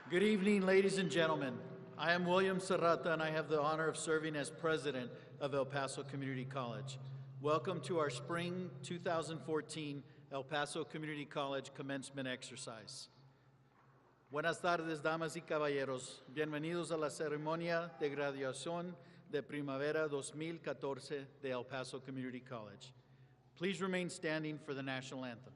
Good evening, ladies and gentlemen. I am William Serrata, and I have the honor of serving as president of El Paso Community College. Welcome to our spring 2014 El Paso Community College commencement exercise. Buenas tardes, damas y caballeros. Bienvenidos a la ceremonia de graduación de primavera 2014 de El Paso Community College. Please remain standing for the national anthem.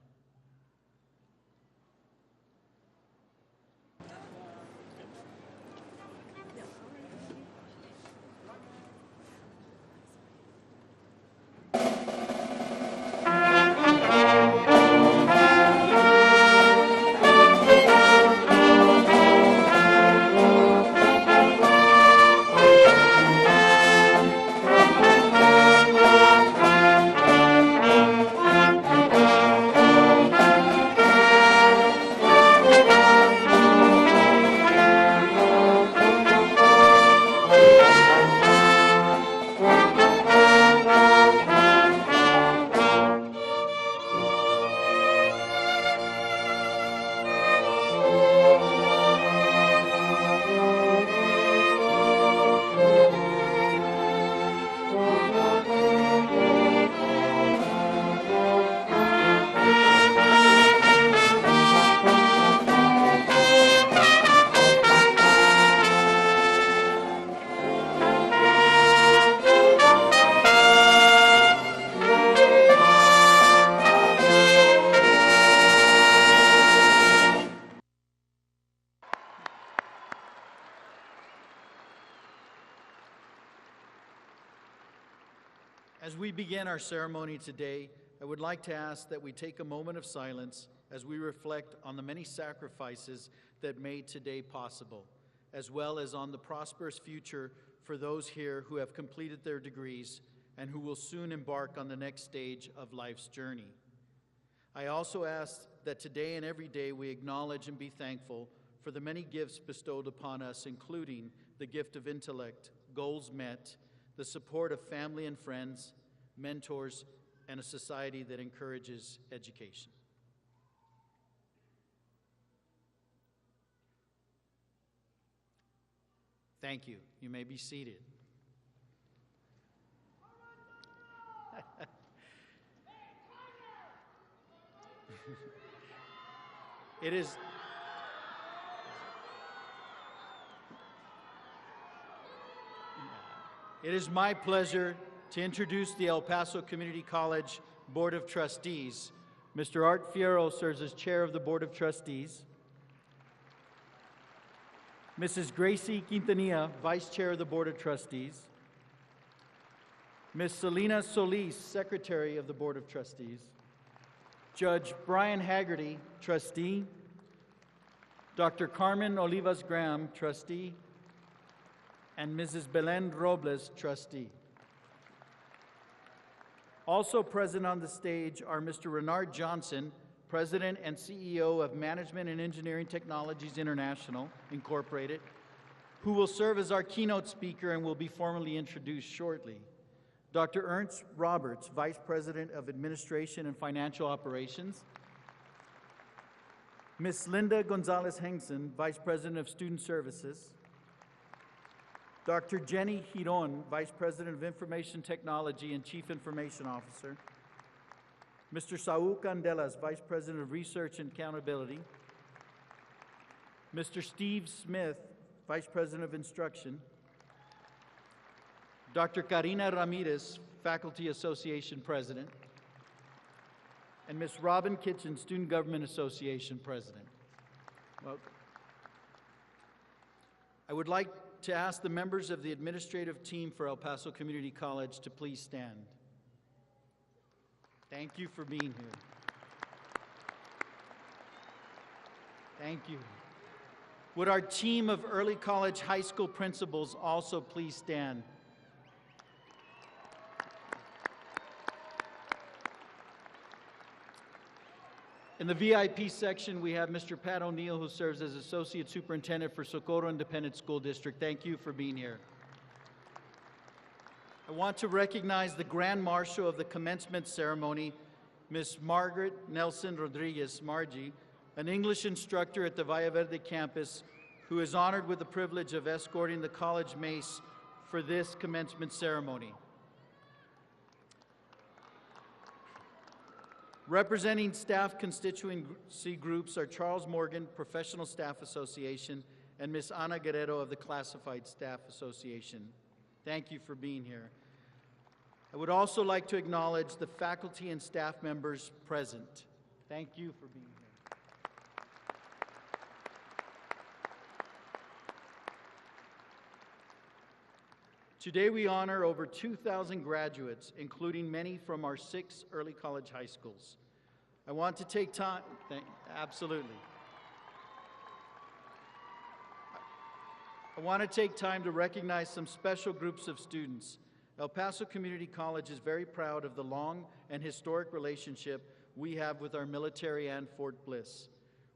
As we begin our ceremony today, I would like to ask that we take a moment of silence as we reflect on the many sacrifices that made today possible, as well as on the prosperous future for those here who have completed their degrees and who will soon embark on the next stage of life's journey. I also ask that today and every day we acknowledge and be thankful for the many gifts bestowed upon us, including the gift of intellect, goals met, the support of family and friends, mentors, and a society that encourages education. Thank you. You may be seated. It is my pleasure to introduce the El Paso Community College Board of Trustees. Mr. Art Fierro serves as Chair of the Board of Trustees. Mrs. Gracie Quintanilla, Vice Chair of the Board of Trustees. Ms. Selena Solis, Secretary of the Board of Trustees. Judge Brian Haggerty, Trustee. Dr. Carmen Olivas Graham, Trustee. And Mrs. Belen Robles, Trustee. Also present on the stage are Mr. Renard Johnson, President and CEO of Management and Engineering Technologies International, Incorporated, who will serve as our keynote speaker and will be formally introduced shortly. Dr. Ernst Roberts, Vice President of Administration and Financial Operations. Ms. Linda Gonzalez-Hengson, Vice President of Student Services. Dr. Jenny Giron, Vice President of Information Technology and Chief Information Officer. Mr. Saul Candelas, Vice President of Research and Accountability. Mr. Steve Smith, Vice President of Instruction. Dr. Karina Ramirez, Faculty Association President. And Ms. Robin Kitchen, Student Government Association President. Welcome. I would like to ask the members of the administrative team for El Paso Community College to please stand. Thank you for being here. Thank you. Would our team of early college high school principals also please stand? In the VIP section, we have Mr. Pat O'Neill, who serves as Associate Superintendent for Socorro Independent School District. Thank you for being here. I want to recognize the Grand Marshal of the commencement ceremony, Ms. Margaret Nelson Rodriguez, Margie, an English instructor at the Valle Verde campus, who is honored with the privilege of escorting the college mace for this commencement ceremony. Representing staff constituency groups are Charles Morgan, Professional Staff Association, and Ms. Ana Guerrero of the Classified Staff Association. Thank you for being here. I would also like to acknowledge the faculty and staff members present. Thank you for being here. Today we honor over 2,000 graduates, including many from our 6 early college high schools. I want to take time, absolutely. I want to take time to recognize some special groups of students. El Paso Community College is very proud of the long and historic relationship we have with our military and Fort Bliss.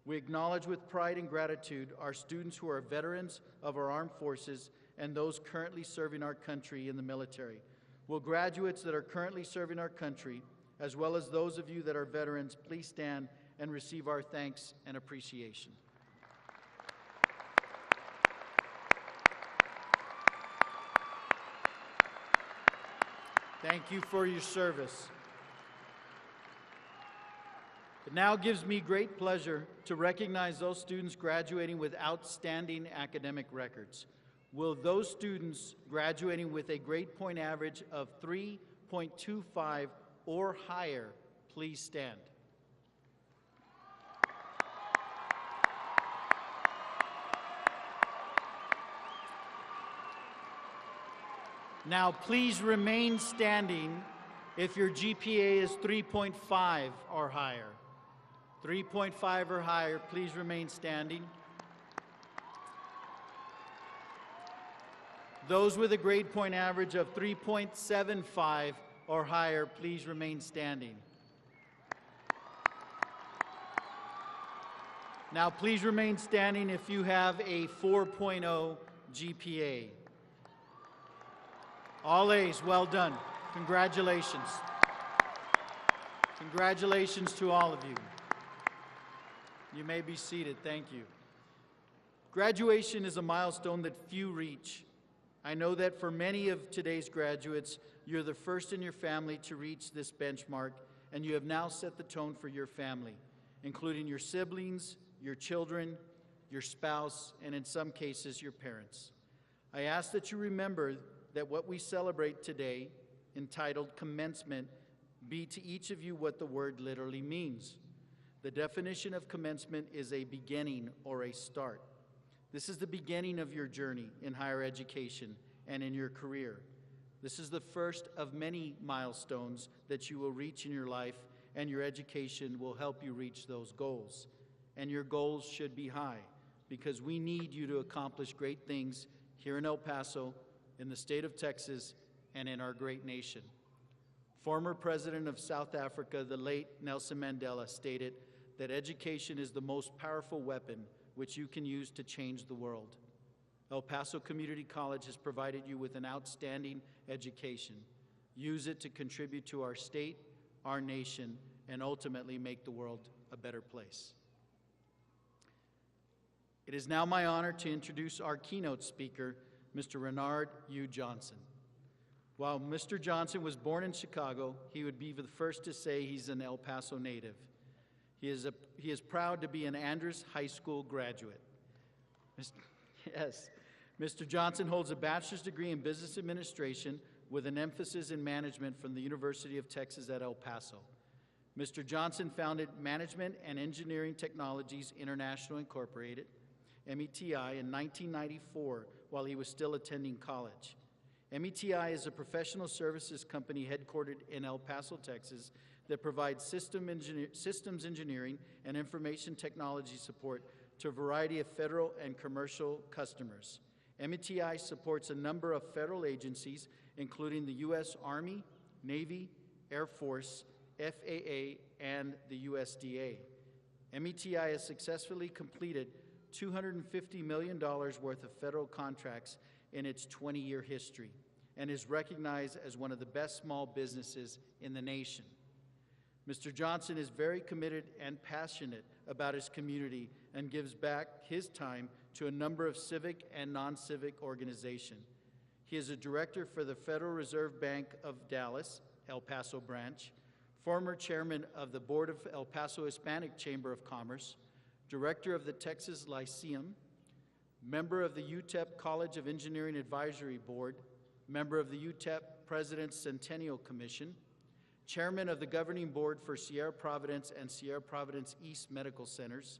We acknowledge with pride and gratitude our students who are veterans of our armed forces and those currently serving our country in the military. Will graduates that are currently serving our country, as well as those of you that are veterans, please stand and receive our thanks and appreciation. Thank you for your service. It now gives me great pleasure to recognize those students graduating with outstanding academic records. Will those students graduating with a grade point average of 3.25 or higher please stand? Now, please remain standing if your GPA is 3.5 or higher. 3.5 or higher, please remain standing. Those with a grade point average of 3.75 or higher, please remain standing. Now, please remain standing if you have a 4.0 GPA. All A's, well done. Congratulations. Congratulations to all of you. You may be seated. Thank you. Graduation is a milestone that few reach. I know that for many of today's graduates, you're the first in your family to reach this benchmark, and you have now set the tone for your family. including your siblings, your children, your spouse, and in some cases, your parents. I ask that you remember that what we celebrate today, entitled Commencement, be to each of you what the word literally means. The definition of commencement is a beginning or a start. This is the beginning of your journey in higher education and in your career. This is the first of many milestones that you will reach in your life, and your education will help you reach those goals. And your goals should be high, because we need you to accomplish great things here in El Paso, in the state of Texas, and in our great nation. Former President of South Africa, the late Nelson Mandela, stated that education is the most powerful weapon which you can use to change the world. El Paso Community College has provided you with an outstanding education. Use it to contribute to our state, our nation, and ultimately make the world a better place. It is now my honor to introduce our keynote speaker, Mr. Renard U. Johnson. While Mr. Johnson was born in Chicago, he would be the first to say he's an El Paso native. He is proud to be an Andrews High School graduate. Yes, Mr. Johnson holds a bachelor's degree in business administration with an emphasis in management from the University of Texas at El Paso. Mr. Johnson founded Management and Engineering Technologies International Incorporated, METI, in 1994 while he was still attending college. METI is a professional services company headquartered in El Paso, Texas, that provides systems engineering and information technology support to a variety of federal and commercial customers. METI supports a number of federal agencies, including the U.S. Army, Navy, Air Force, FAA, and the USDA. METI has successfully completed $250 million worth of federal contracts in its 20-year history and is recognized as one of the best small businesses in the nation. Mr. Johnson is very committed and passionate about his community and gives back his time to a number of civic and non-civic organizations. He is a director for the Federal Reserve Bank of Dallas, El Paso branch, former chairman of the board of El Paso Hispanic Chamber of Commerce, director of the Texas Lyceum, member of the UTEP College of Engineering Advisory Board, member of the UTEP President's Centennial Commission, chairman of the governing board for Sierra Providence and Sierra Providence East Medical Centers,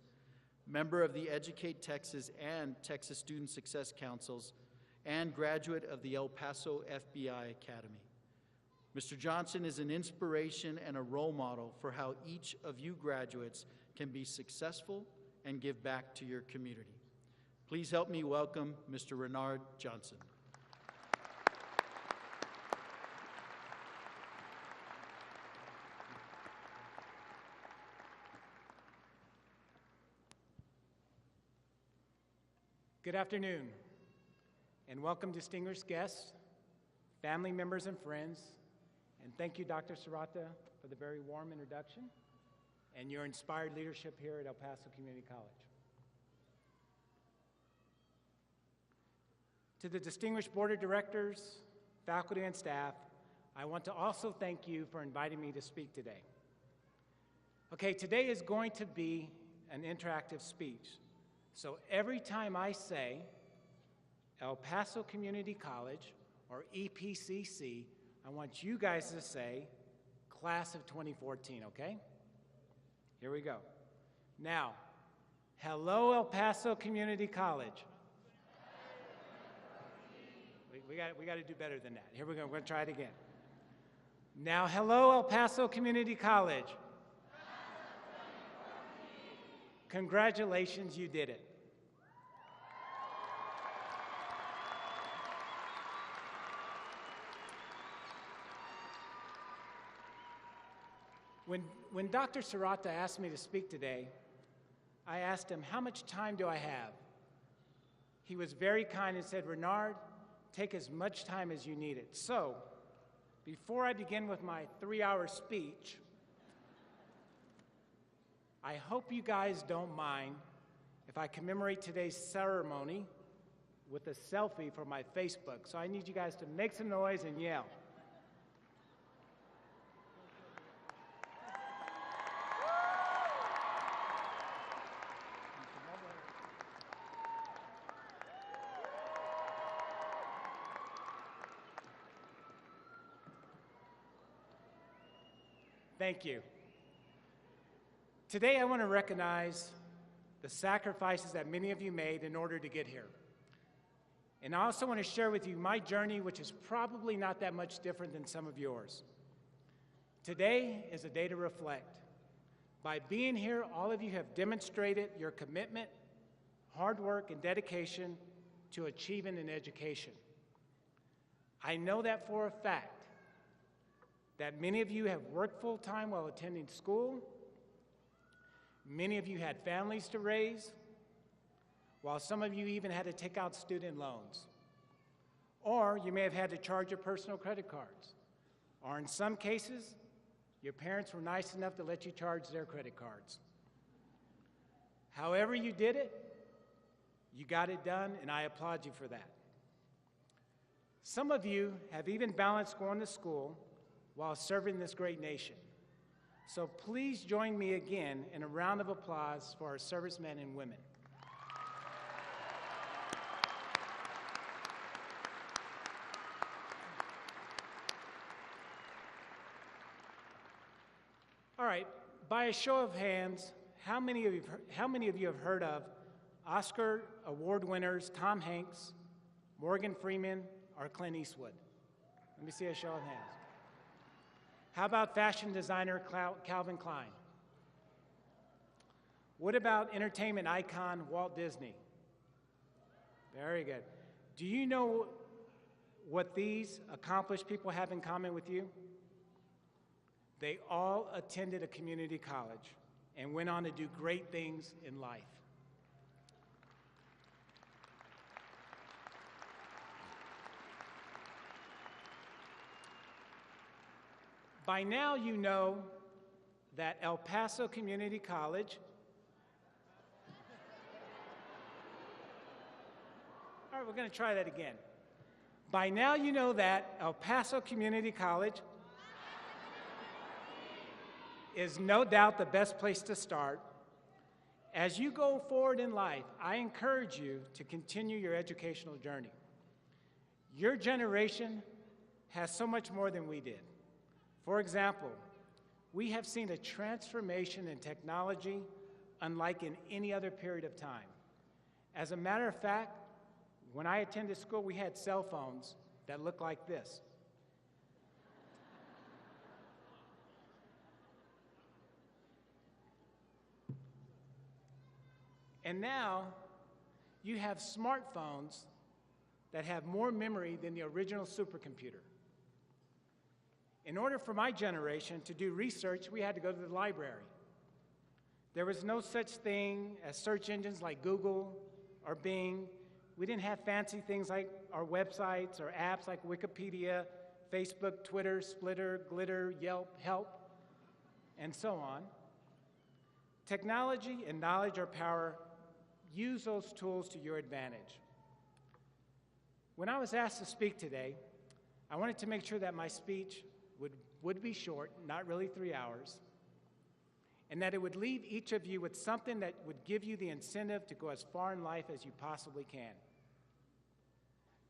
member of the Educate Texas and Texas Student Success Councils, and graduate of the El Paso FBI Academy. Mr. Johnson is an inspiration and a role model for how each of you graduates can be successful and give back to your community. Please help me welcome Mr. Renard Johnson. Good afternoon, and welcome distinguished guests, family members and friends, and thank you, Dr. Serrata, for the very warm introduction and your inspired leadership here at El Paso Community College. To the distinguished board of directors, faculty, and staff, I want to also thank you for inviting me to speak today. Okay, today is going to be an interactive speech. So every time I say El Paso Community College, or EPCC, I want you guys to say Class of 2014, okay? Here we go. Now, hello, El Paso Community College. We got to do better than that. Here we go. We're going to try it again. Now, hello, El Paso Community College. Congratulations, you did it. When Dr. Serrata asked me to speak today, I asked him, how much time do I have? He was very kind and said, Renard, take as much time as you need it. So, before I begin with my 3-hour speech, I hope you guys don't mind if I commemorate today's ceremony with a selfie for my Facebook. So I need you guys to make some noise and yell. Thank you. Today I want to recognize the sacrifices that many of you made in order to get here. And I also want to share with you my journey, which is probably not that much different than some of yours. Today is a day to reflect. By being here, all of you have demonstrated your commitment, hard work, and dedication to achieving an education. I know that for a fact, that many of you have worked full-time while attending school. Many of you had families to raise, while some of you even had to take out student loans. Or you may have had to charge your personal credit cards. Or in some cases, your parents were nice enough to let you charge their credit cards. However you did it, you got it done, and I applaud you for that. Some of you have even balanced going to school while serving this great nation. So please join me again in a round of applause for our servicemen and women. All right, by a show of hands, how many of you have heard of Oscar Award winners Tom Hanks, Morgan Freeman, or Clint Eastwood? Let me see a show of hands. How about fashion designer Calvin Klein? What about entertainment icon Walt Disney? Very good. Do you know what these accomplished people have in common with you? They all attended a community college and went on to do great things in life. By now you know that El Paso Community College, all right, we're going to try that again. By now you know that El Paso Community College is no doubt the best place to start. As you go forward in life, I encourage you to continue your educational journey. Your generation has so much more than we did. For example, we have seen a transformation in technology unlike in any other period of time. As a matter of fact, when I attended school, we had cell phones that looked like this. And now, you have smartphones that have more memory than the original supercomputer. In order for my generation to do research, we had to go to the library. There was no such thing as search engines like Google or Bing. We didn't have fancy things like our websites or apps like Wikipedia, Facebook, Twitter, Splitter, Glitter, Yelp, Help, and so on. Technology and knowledge are power. Use those tools to your advantage. When I was asked to speak today, I wanted to make sure that my speech would be short, not really 3 hours, and that it would leave each of you with something that would give you the incentive to go as far in life as you possibly can.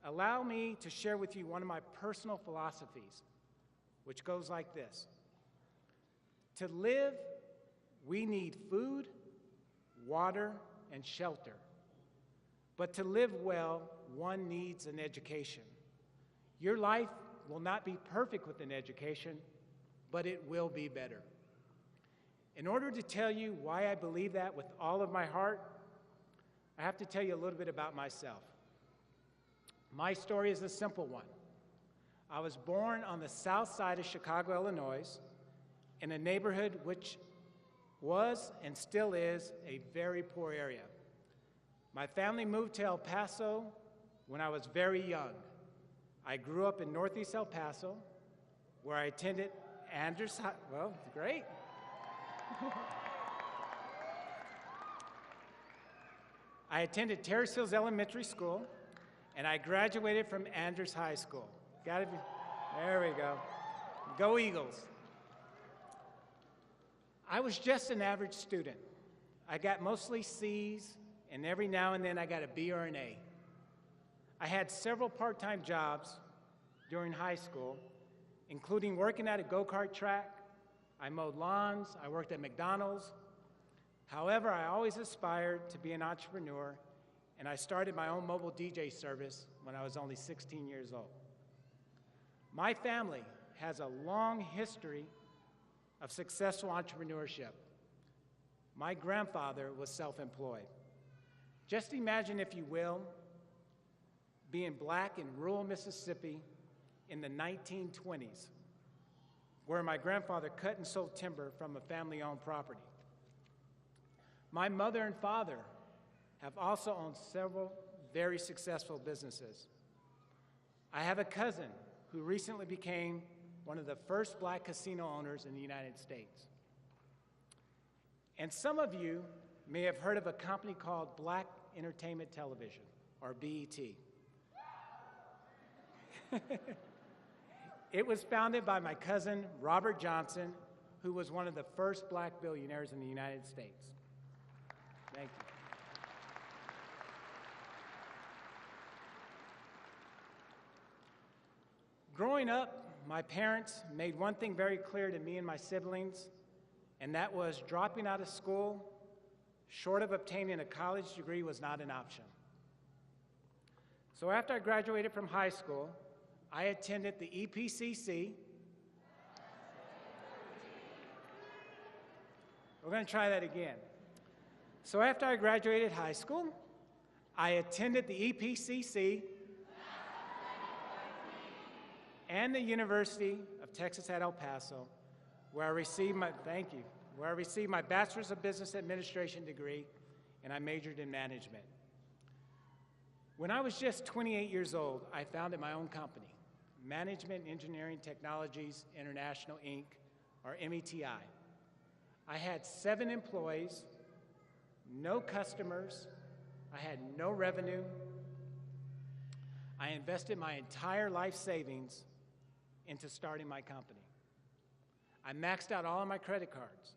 Allow me to share with you one of my personal philosophies, which goes like this. To live, we need food, water, and shelter. But to live well, one needs an education. Your life will not be perfect with an education, but it will be better. In order to tell you why I believe that with all of my heart, I have to tell you a little bit about myself. My story is a simple one. I was born on the south side of Chicago, Illinois, in a neighborhood which was and still is a very poor area. My family moved to El Paso when I was very young. I grew up in Northeast El Paso, where I attended Andrews High. Well, great. I attended Terrace Hills Elementary School, and I graduated from Andrews High School. Gotta be, there we go. Go Eagles. I was just an average student. I got mostly C's, and every now and then I got a B or an A. I had several part-time jobs during high school, including working at a go-kart track, I mowed lawns, I worked at McDonald's. However, I always aspired to be an entrepreneur, and I started my own mobile DJ service when I was only 16 years old. My family has a long history of successful entrepreneurship. My grandfather was self-employed. Just imagine, if you will, being black in rural Mississippi in the 1920s, where my grandfather cut and sold timber from a family-owned property. My mother and father have also owned several very successful businesses. I have a cousin who recently became one of the first black casino owners in the United States. And some of you may have heard of a company called Black Entertainment Television, or BET. It was founded by my cousin, Robert Johnson, who was one of the first black billionaires in the United States. Thank you. Growing up, my parents made one thing very clear to me and my siblings, and that was dropping out of school, short of obtaining a college degree, was not an option. So after I graduated from high school, I attended the EPCC. We're going to try that again. So after I graduated high school, I attended the EPCC and the University of Texas at El Paso, where I received my Bachelor's of Business Administration degree, and I majored in management. When I was just 28 years old, I founded my own company, Management Engineering Technologies International, Inc., or METI. I had 7 employees, no customers, I had no revenue. I invested my entire life savings into starting my company. I maxed out all of my credit cards.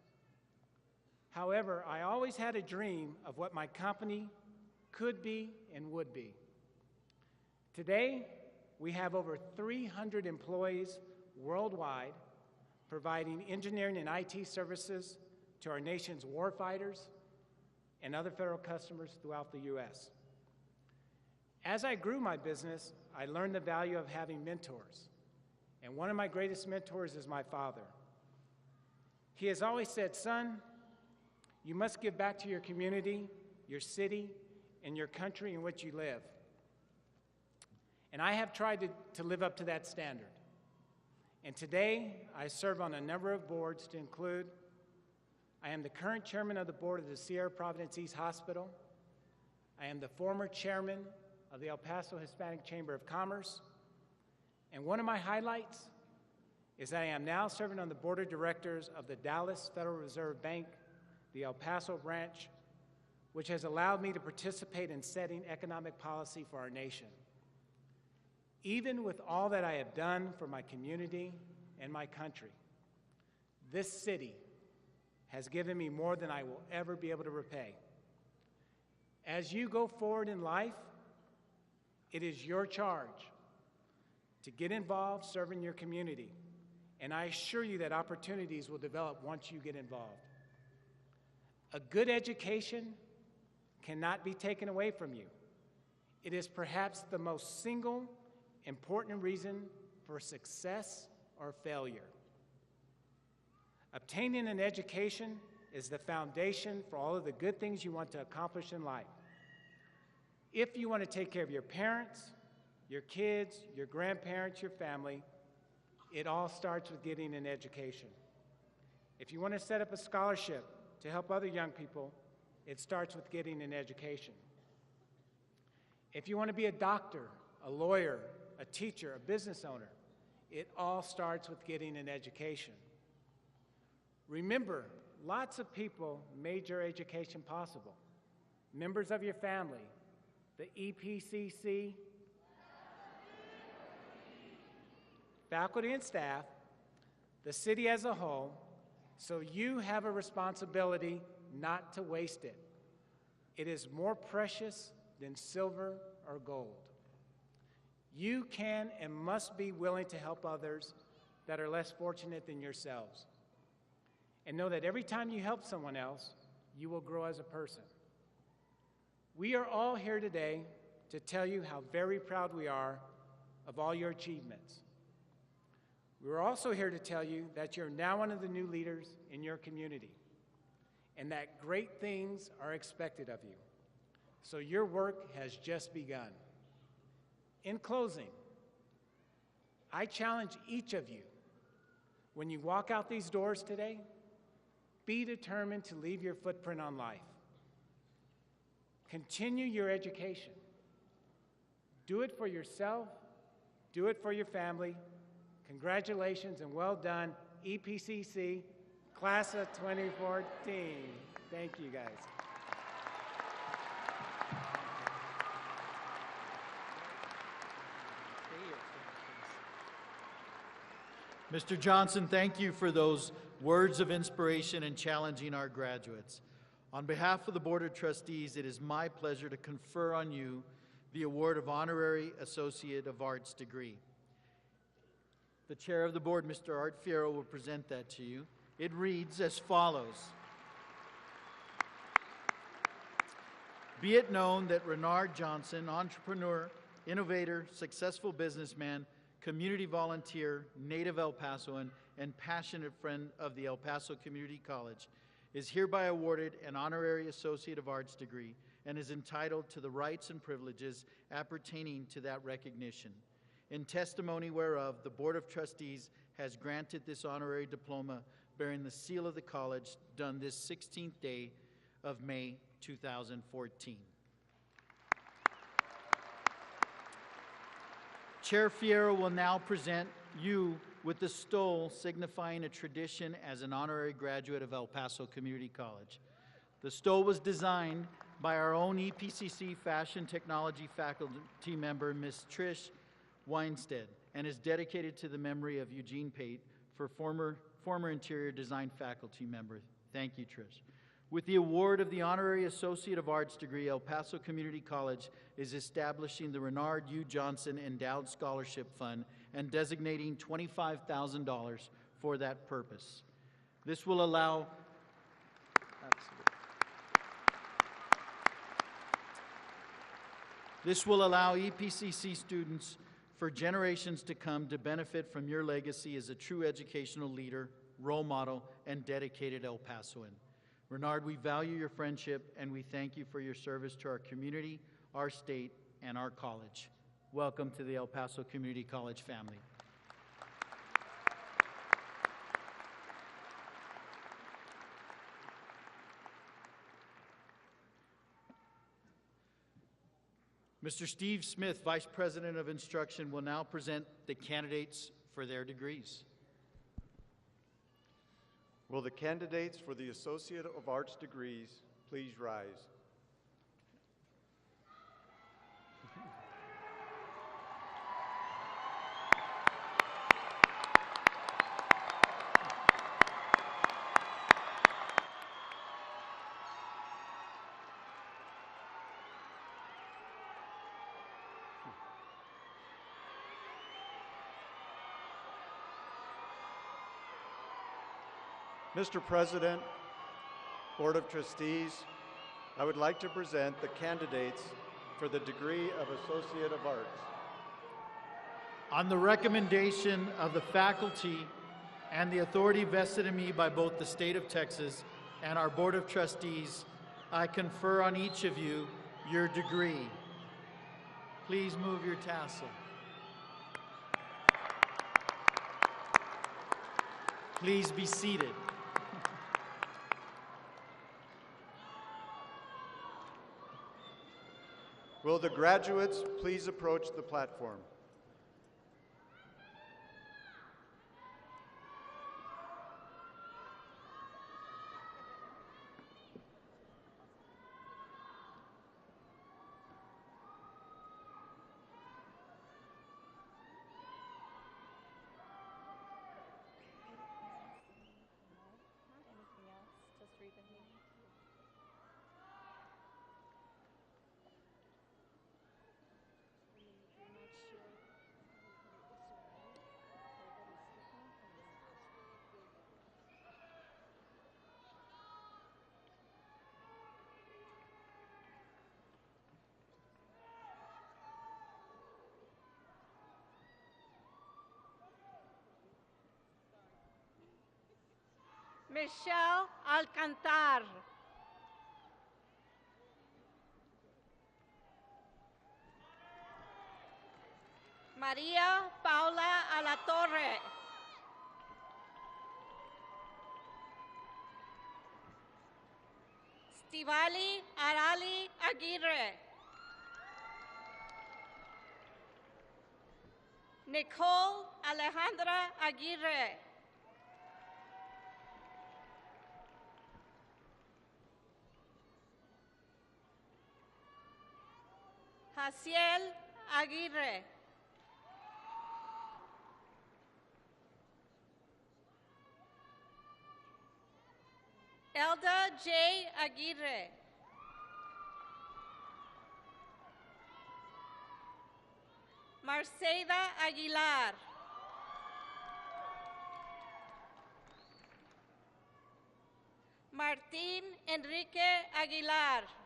However, I always had a dream of what my company could be and would be. Today, we have over 300 employees worldwide, providing engineering and IT services to our nation's warfighters and other federal customers throughout the U.S. As I grew my business, I learned the value of having mentors, and one of my greatest mentors is my father. He has always said, "Son, you must give back to your community, your city, and your country in which you live." And I have tried to live up to that standard. And today, I serve on a number of boards to include, I am the current chairman of the board of the Sierra Providence East Hospital. I am the former chairman of the El Paso Hispanic Chamber of Commerce. And one of my highlights is that I am now serving on the board of directors of the Dallas Federal Reserve Bank, the El Paso branch, which has allowed me to participate in setting economic policy for our nation. Even with all that I have done for my community and my country, this city has given me more than I will ever be able to repay. As you go forward in life, it is your charge to get involved serving your community, and I assure you that opportunities will develop once you get involved. A good education cannot be taken away from you. It is perhaps the most single important reason for success or failure. Obtaining an education is the foundation for all of the good things you want to accomplish in life. If you want to take care of your parents, your kids, your grandparents, your family, it all starts with getting an education. If you want to set up a scholarship to help other young people, it starts with getting an education. If you want to be a doctor, a lawyer, a teacher, a business owner, it all starts with getting an education. Remember, lots of people made your education possible. Members of your family, the EPCC, faculty and staff, the city as a whole, so you have a responsibility not to waste it. It is more precious than silver or gold. You can and must be willing to help others that are less fortunate than yourselves. and know that every time you help someone else, you will grow as a person. We are all here today to tell you how very proud we are of all your achievements. We're also here to tell you that you're now one of the new leaders in your community and that great things are expected of you. So your work has just begun. In closing, I challenge each of you, when you walk out these doors today, be determined to leave your footprint on life. Continue your education. Do it for yourself, do it for your family. Congratulations and well done, EPCC, Class of 2014. Thank you, guys. Mr. Johnson, thank you for those words of inspiration and challenging our graduates. On behalf of the Board of Trustees, it is my pleasure to confer on you the award of Honorary Associate of Arts degree. The Chair of the Board, Mr. Art Fierro, will present that to you. It reads as follows. Be it known that Renard Johnson, entrepreneur, innovator, successful businessman, community volunteer, native El Pasoan, and passionate friend of the El Paso Community College, is hereby awarded an Honorary Associate of Arts degree and is entitled to the rights and privileges appertaining to that recognition. In testimony whereof, the Board of Trustees has granted this honorary diploma bearing the seal of the college, done this 16th day of May 2014. Chair Fierro will now present you with the stole signifying a tradition as an honorary graduate of El Paso Community College. The stole was designed by our own EPCC Fashion Technology faculty member, Ms. Trish Weinstead, and is dedicated to the memory of Eugene Pate, for former interior design faculty member. Thank you, Trish. With the award of the Honorary Associate of Arts degree, El Paso Community College is establishing the Renard U. Johnson Endowed Scholarship Fund and designating $25,000 for that purpose. This will allow EPCC students for generations to come to benefit from your legacy as a true educational leader, role model, and dedicated El Pasoan. Renard, we value your friendship and we thank you for your service to our community, our state, and our college. Welcome to the El Paso Community College family. Mr. Steve Smith, Vice President of Instruction, will now present the candidates for their degrees. Will the candidates for the Associate of Arts degrees please rise? Mr. President, Board of Trustees, I would like to present the candidates for the degree of Associate of Arts. On the recommendation of the faculty and the authority vested in me by both the State of Texas and our Board of Trustees, I confer on each of you your degree. Please move your tassel. Please be seated. Will the graduates please approach the platform? Not sure. Michelle Alcantar. María Paula Alatorre. Stivali Arali Aguirre. Nicole Alejandra Aguirre. Jaciel Aguirre. Elda J. Aguirre. Marceda Aguilar. Martín Enrique Aguilar.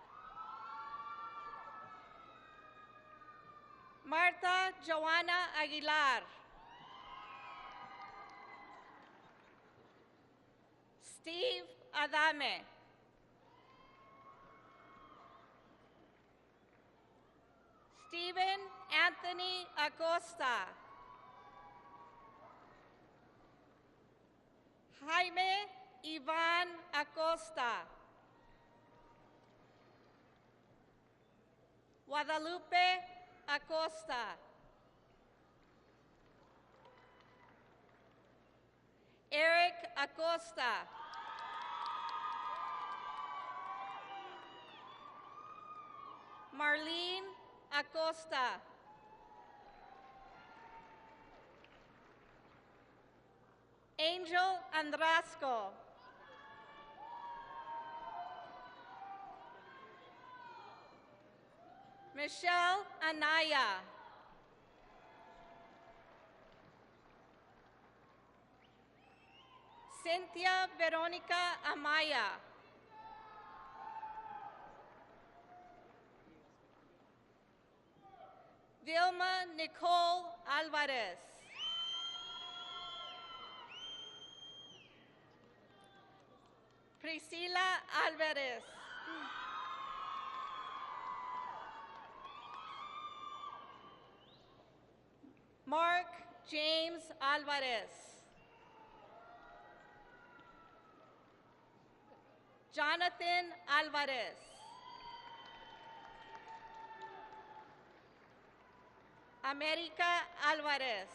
Marta Joanna Aguilar. Steve Adame. Stephen Anthony Acosta. Jaime Iván Acosta. Guadalupe Acosta. Eric Acosta. Marlene Acosta. Angel Andrasco. Michelle Anaya. Cynthia Veronica Amaya. Vilma Nicole Alvarez. Priscila Alvarez. Mark James Alvarez. Jonathan Alvarez. America Alvarez.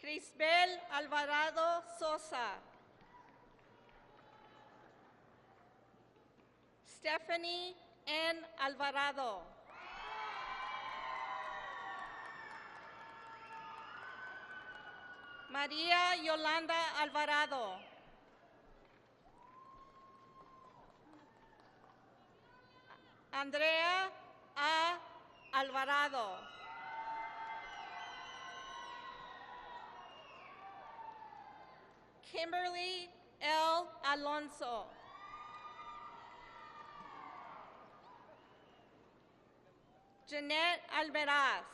Crisbel Alvarado Sosa. Stephanie N. Alvarado. María Yolanda Alvarado. Andrea A. Alvarado. Kimberly L. Alonso. Jeanette Almeraz.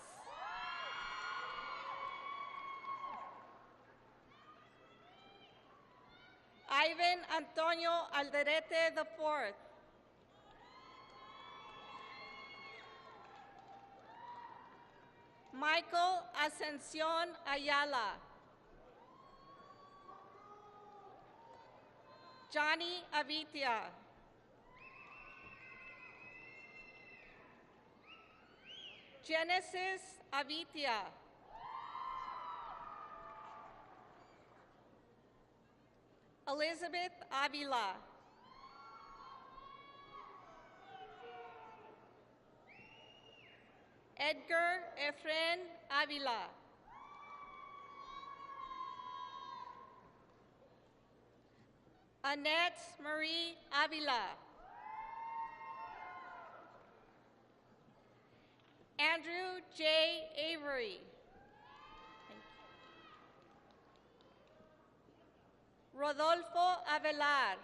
Ivan Antonio Alderete IV. Michael Ascension Ayala. Johnny Avitia. Genesis Avitia. Elizabeth Avila. Edgar Efren Avila. Annette Marie Avila. Andrew J. Avery. Rodolfo Avelar.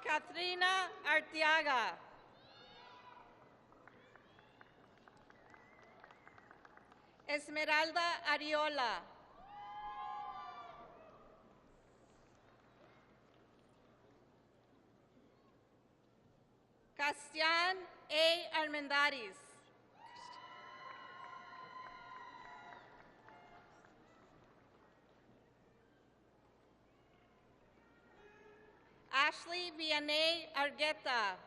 Katrina Arteaga. Esmeralda Ariola. Castian A. Armendariz. Ashley Vianney Argueta.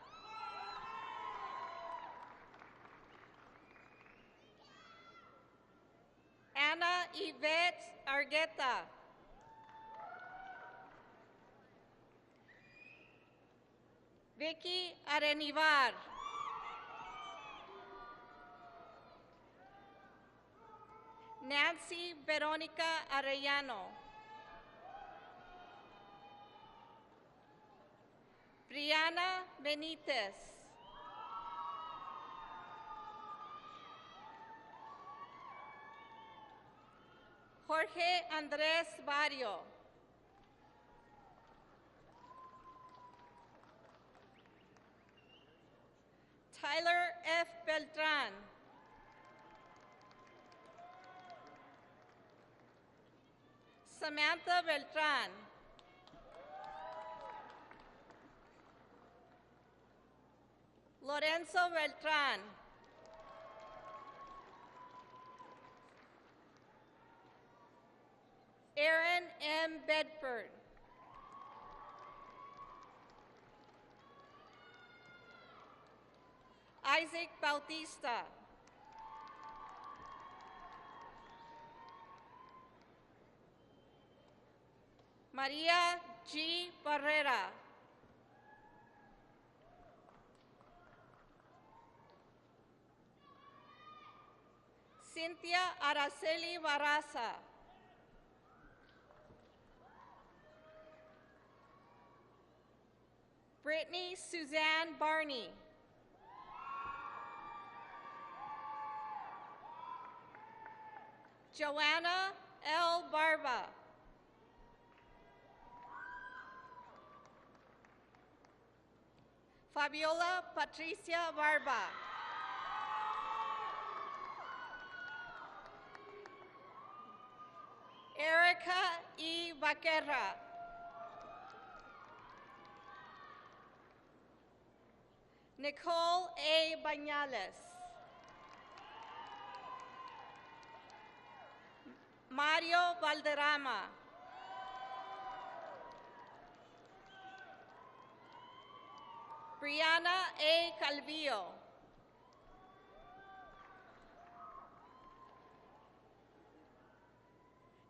Anna Yvette Argueta. Vicky Arenivar. Nancy Veronica Arellano. Brianna Benitez. Jorge Andrés Barrio. Tyler F. Beltran. Samantha Beltran. Lorenzo Beltran. Aaron M. Bedford. Isaac Bautista. Maria G. Barrera. Cynthia Araceli Barraza. Brittany Suzanne Barney. Joanna L. Barba. Fabiola Patricia Barba. Erica E. Vaquera. Nicole A. Bañales. Mario Valderrama. Brianna A. Calvillo.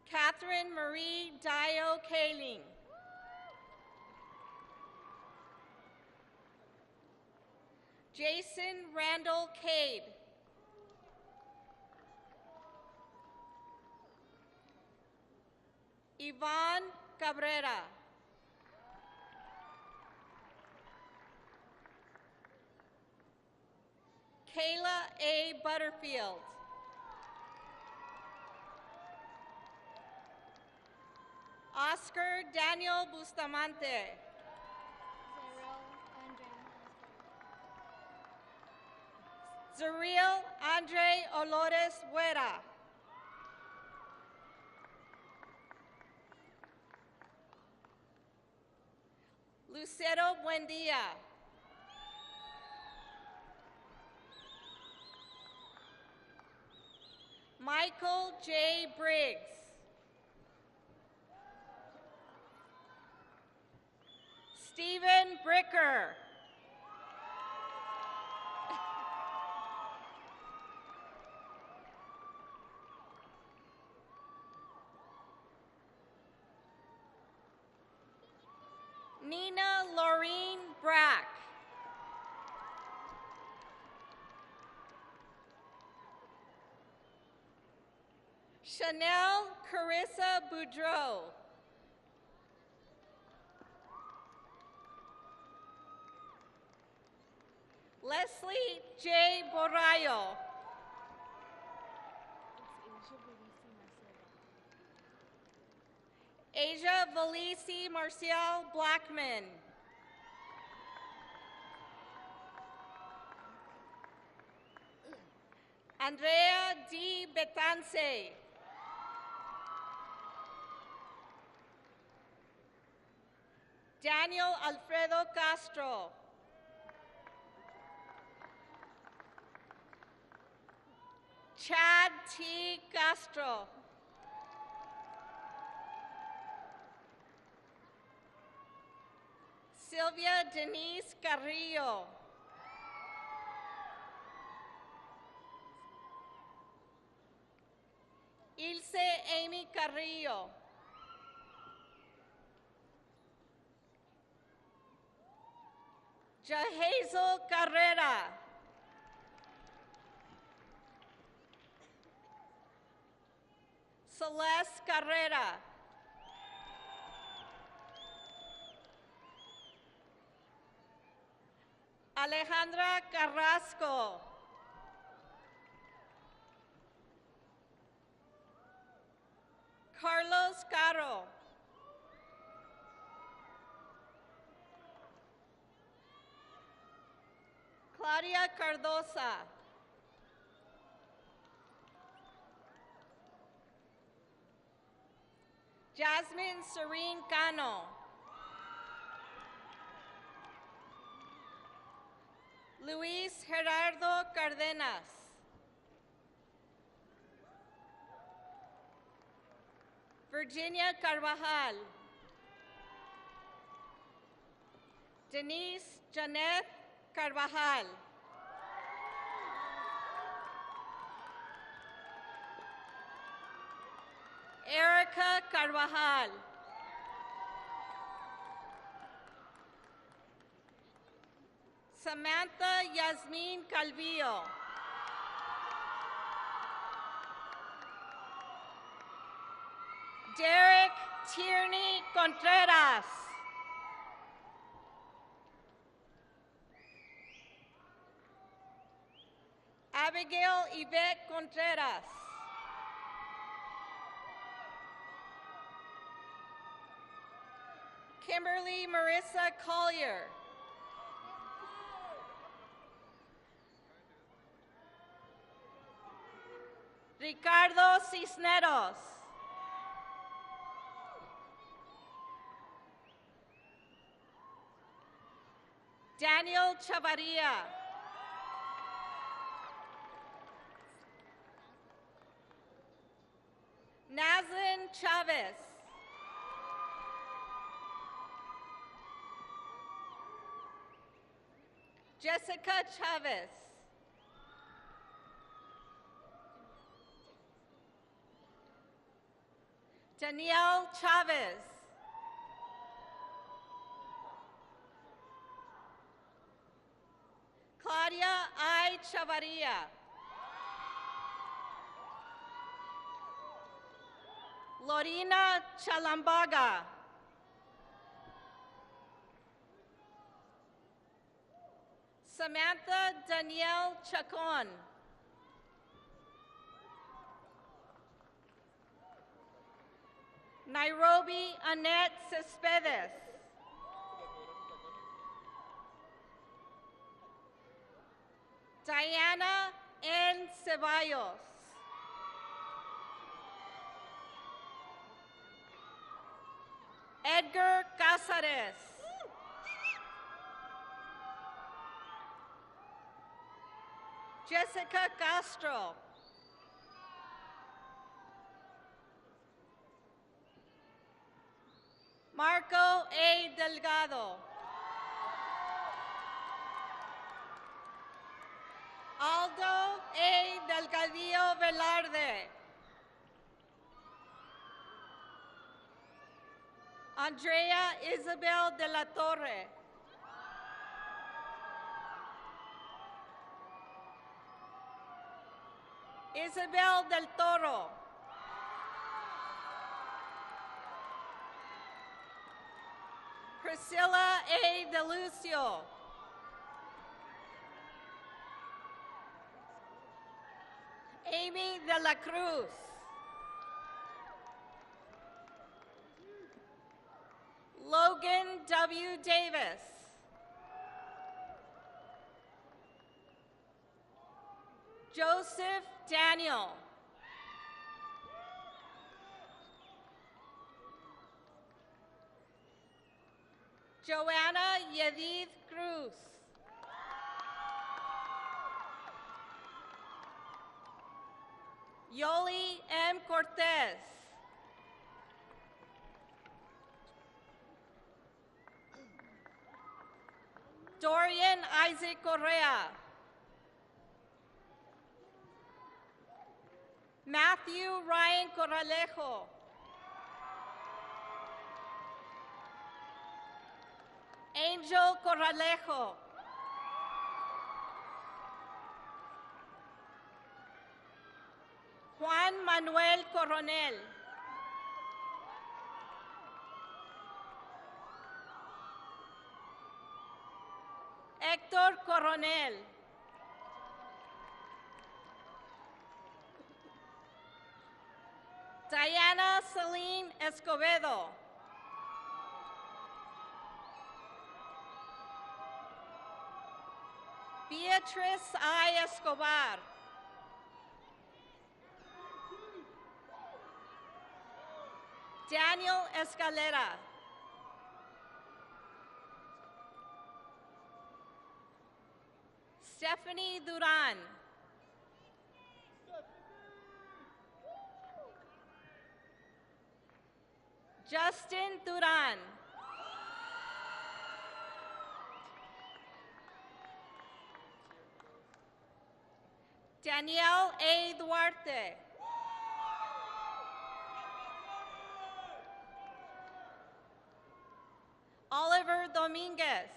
Catherine Marie Dio Kaling. Jason Randall Cade. Yvonne Cabrera. Kayla A. Butterfield. Oscar Daniel Bustamante. Zuriel Andre Olores Huera. Lucero Buendia. Michael J. Briggs. Stephen Bricker. Nina Laureen Brack. Chanel Carissa Boudreau. Leslie J. Borrayo. Asia Valisi Marcial Blackman. Andrea D. Betance. Daniel Alfredo Castro. Chad T. Castro. Sylvia Denise Carrillo. Ilse Amy Carrillo. Jahazel Carrera. Celeste Carrera. Alejandra Carrasco. Carlos Caro. Claudia Cardosa. Jasmine Serene Cano. Luis Gerardo Cardenas. Virginia Carvajal. Denise Janeth Carvajal. Erica Carvajal. Samantha Yasmin Calvillo. Derek Tierney Contreras. Abigail Yvette Contreras. Kimberly Marissa Collier. Ricardo Cisneros. Daniel Chavarria. Nazlin Chavez. Jessica Chavez. Danielle Chavez. Claudia I. Chavarria. Lorena Chalambaga. Samantha Danielle Chacon. Nairobi Annette Cespedes. Diana N. Ceballos. Edgar Casares. Jessica Castro. Marco A. Delgado. Aldo A. Delgadillo Velarde. Andrea Isabel de la Torre. Isabel del Toro. Priscilla A. De Lucio. Amy de la Cruz. Logan W. Davis. Joseph Daniel. Joanna Yedid Cruz. Yoli M. Cortez. Dorian Isaac Correa. Matthew Ryan Corralejo. Angel Corralejo. Juan Manuel Coronel. Héctor Coronel. Diana Celine Escobedo. Beatrice I. Escobar. Daniel Escalera. Stephanie Duran. Justin Duran. Danielle A. Duarte. Oliver Dominguez.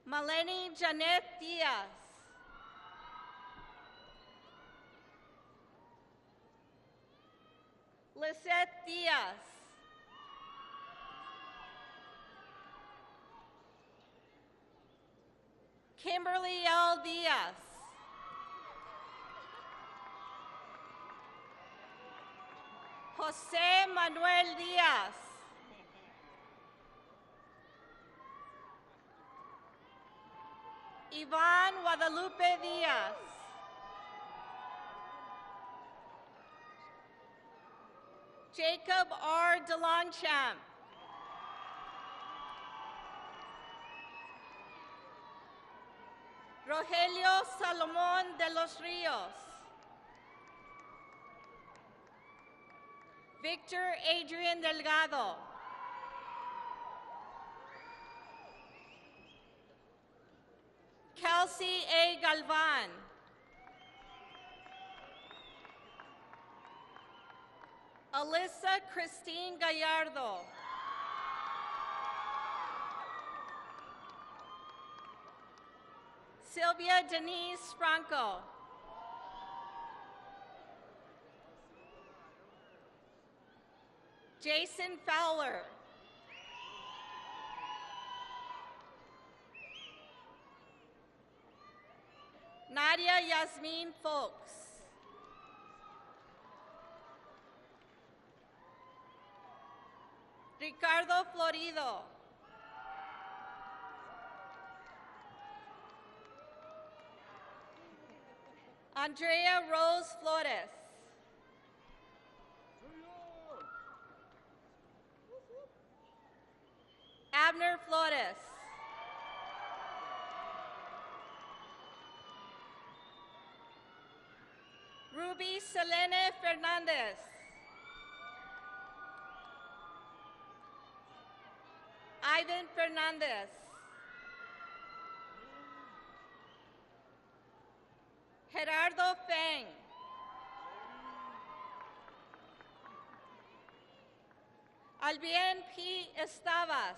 Maleni Janet Diaz. Lisette Diaz. Kimberly L. Diaz. Jose Manuel Diaz. Iván Guadalupe Diaz. Jacob R. DeLongchamp. Rogelio Salomón de los Ríos. Victor Adrian Delgado. Kelsey A. Galvan. Alyssa Christine Gallardo. Sylvia Denise Franco. Jason Fowler. Nadia Yasmin Folks. Ricardo Florido. Andrea Rose Flores. Abner Flores. Ruby Selene Fernandez. Ivan Fernandez. Gerardo Feng. Albien P. Estavas.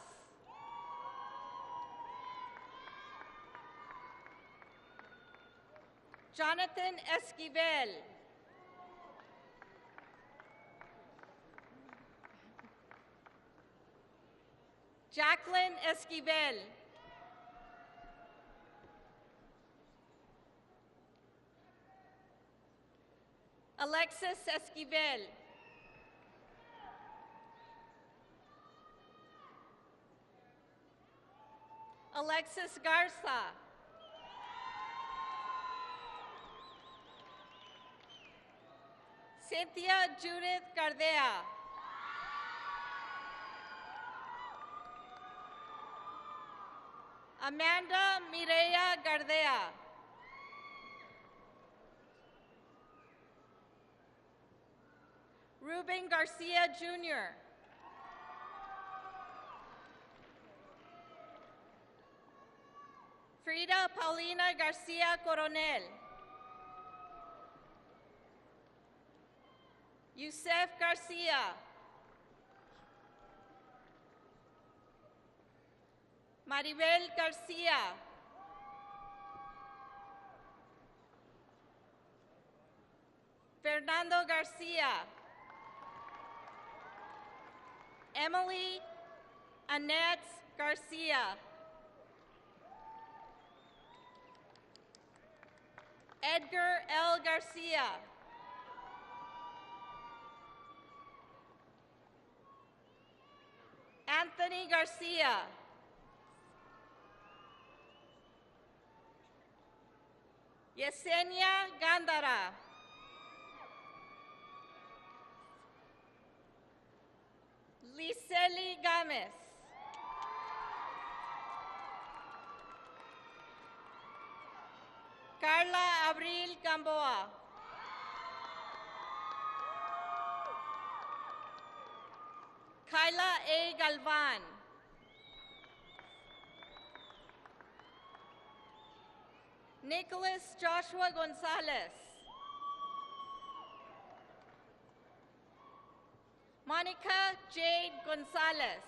Jonathan Esquivel. Jacqueline Esquivel. Alexis Esquivel. Alexis Garza. Cynthia Judith Gardea. Amanda Mireya Gardea. Ruben Garcia Jr. Frida Paulina Garcia Coronel. Yusef Garcia. Maribel Garcia. Fernando Garcia. Emily Annette Garcia. Edgar L. Garcia. Anthony Garcia. Yesenia Gandara. Liseli Gomez. Carla Abril Gamboa. Kyla A. Galvan. Nicholas Joshua Gonzalez. Monica Jade Gonzalez.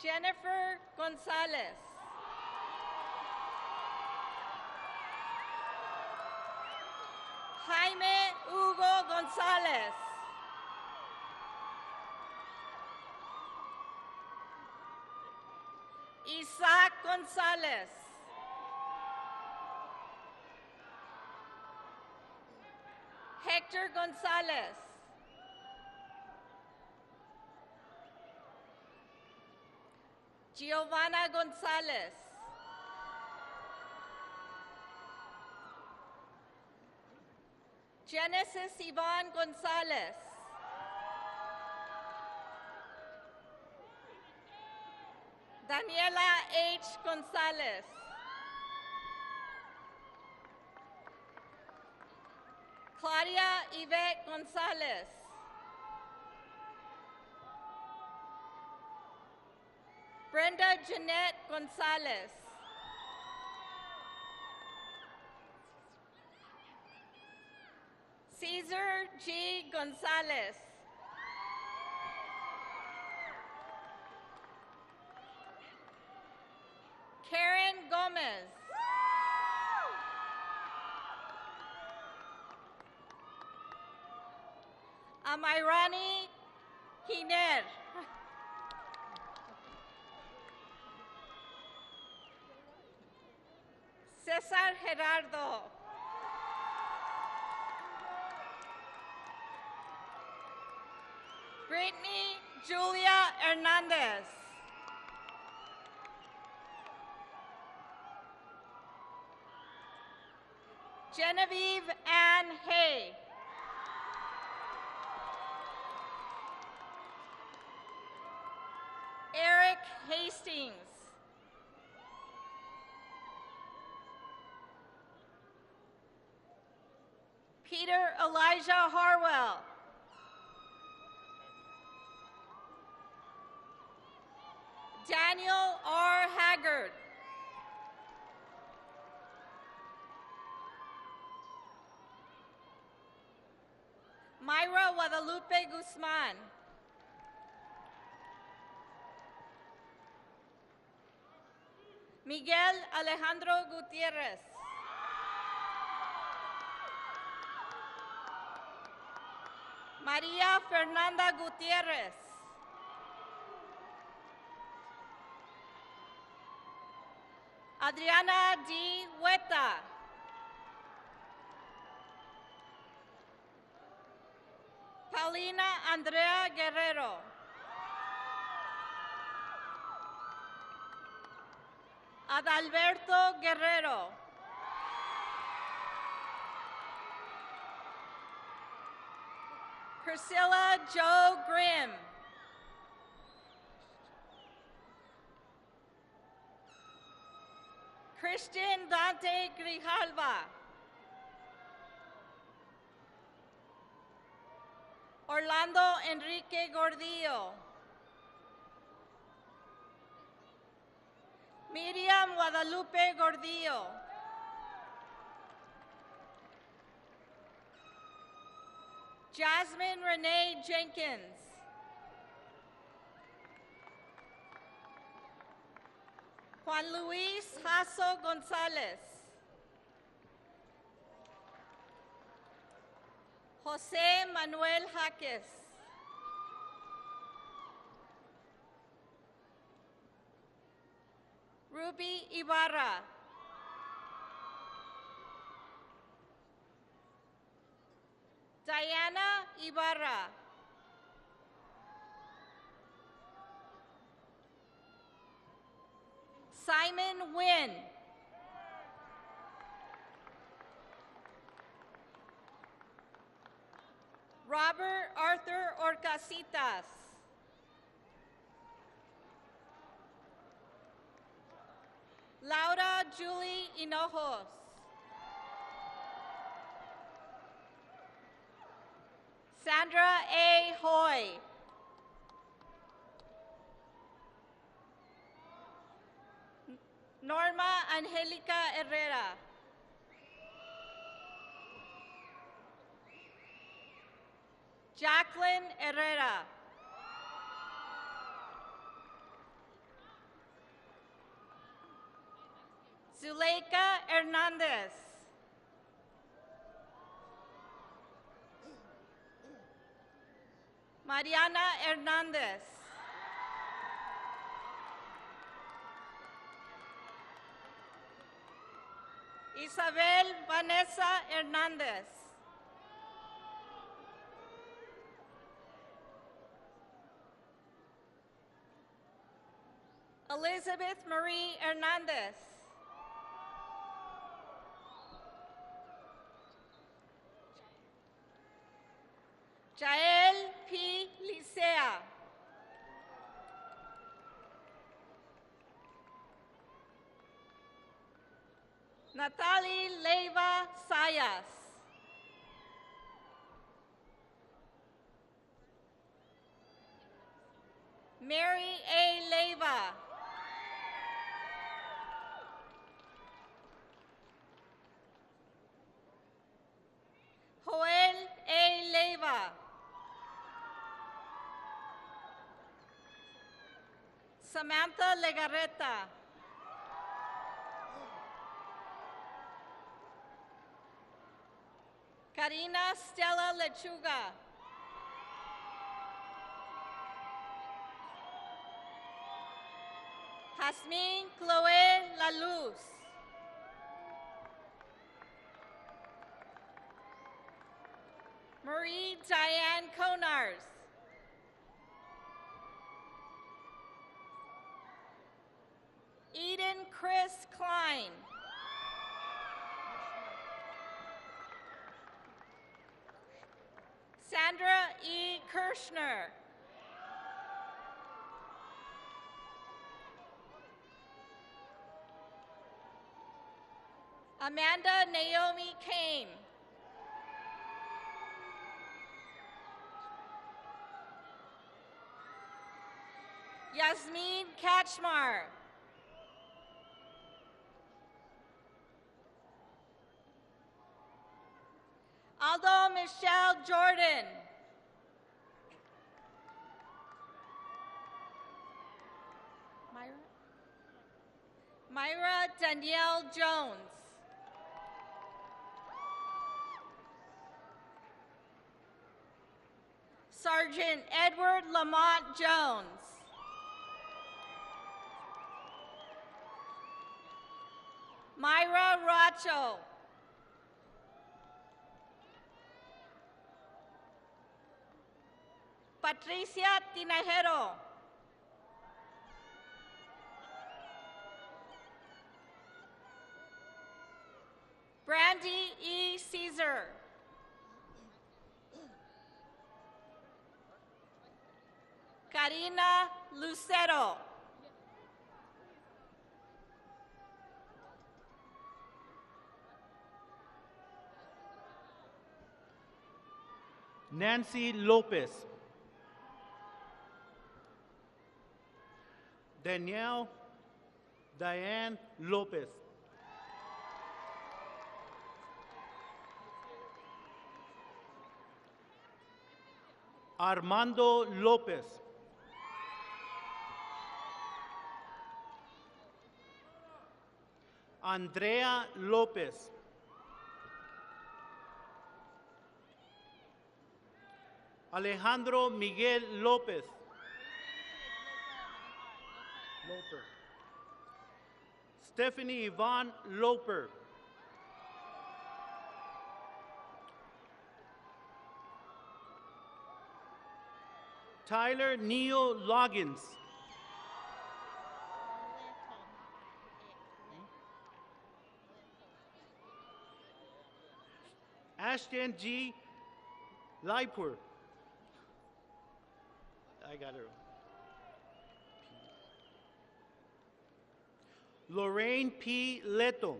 Jennifer Gonzalez. Jaime Hugo Gonzalez. Isaac Gonzalez. Hector Gonzalez. Giovanna Gonzalez. Genesis Yvonne Gonzalez. Daniela H. Gonzalez. Claudia Yvette Gonzalez. Brenda Jeanette Gonzalez. Cesar G. Gonzalez. Karen Gomez. Amairani Hiner. Cesar Gerardo. Brittany Julia Hernandez. Genevieve Ann Hay. Eric Hastings. Peter Elijah Harwell. Daniel R. Haggard. Myra Guadalupe Guzman. Miguel Alejandro Gutierrez. María Fernanda Gutierrez. Adriana D. Hueta. Paulina Andrea Guerrero. Adalberto Guerrero. Priscilla Jo Grimm. Christian Dante Grijalva. Orlando Enrique Gordillo. Miriam Guadalupe Gordillo. Jasmine Renee Jenkins. Juan Luis Jasso Gonzalez. Jose Manuel Jaques. Ruby Ibarra. Diana Ibarra. Simon Wynn. Robert Arthur Orcasitas. Laura Julie Hinojos. Sandra A. Hoy. Norma Angelica Herrera. Jacqueline Herrera. Zuleika Hernandez. Mariana Hernandez. Isabel Vanessa Hernandez. Elizabeth Marie Hernandez. Jael P. Licea. Natalie Leiva Sayas. Mary A. Leiva. Joel A. Leiva. Samantha Legarreta. Karina Stella Lechuga. Jasmine Chloe La Luz. Marie Diane Conars. Eden Chris Klein. Sandra E. Kirschner. Amanda Naomi Kane. Yasmin Kachmar. Aldo Michelle Jordan. Myra Danielle Jones. Sergeant Edward Lamont Jones. Myra Racho. Patricia Tinajero. Karina Lucero. Nancy Lopez. Danielle Diane Lopez. Armando Lopez. Andrea Lopez. Alejandro Miguel Lopez. Stephanie Yvonne Loper. Tyler Neil Loggins. Ashton G. Laipur. I got her. Lorraine P. Leto.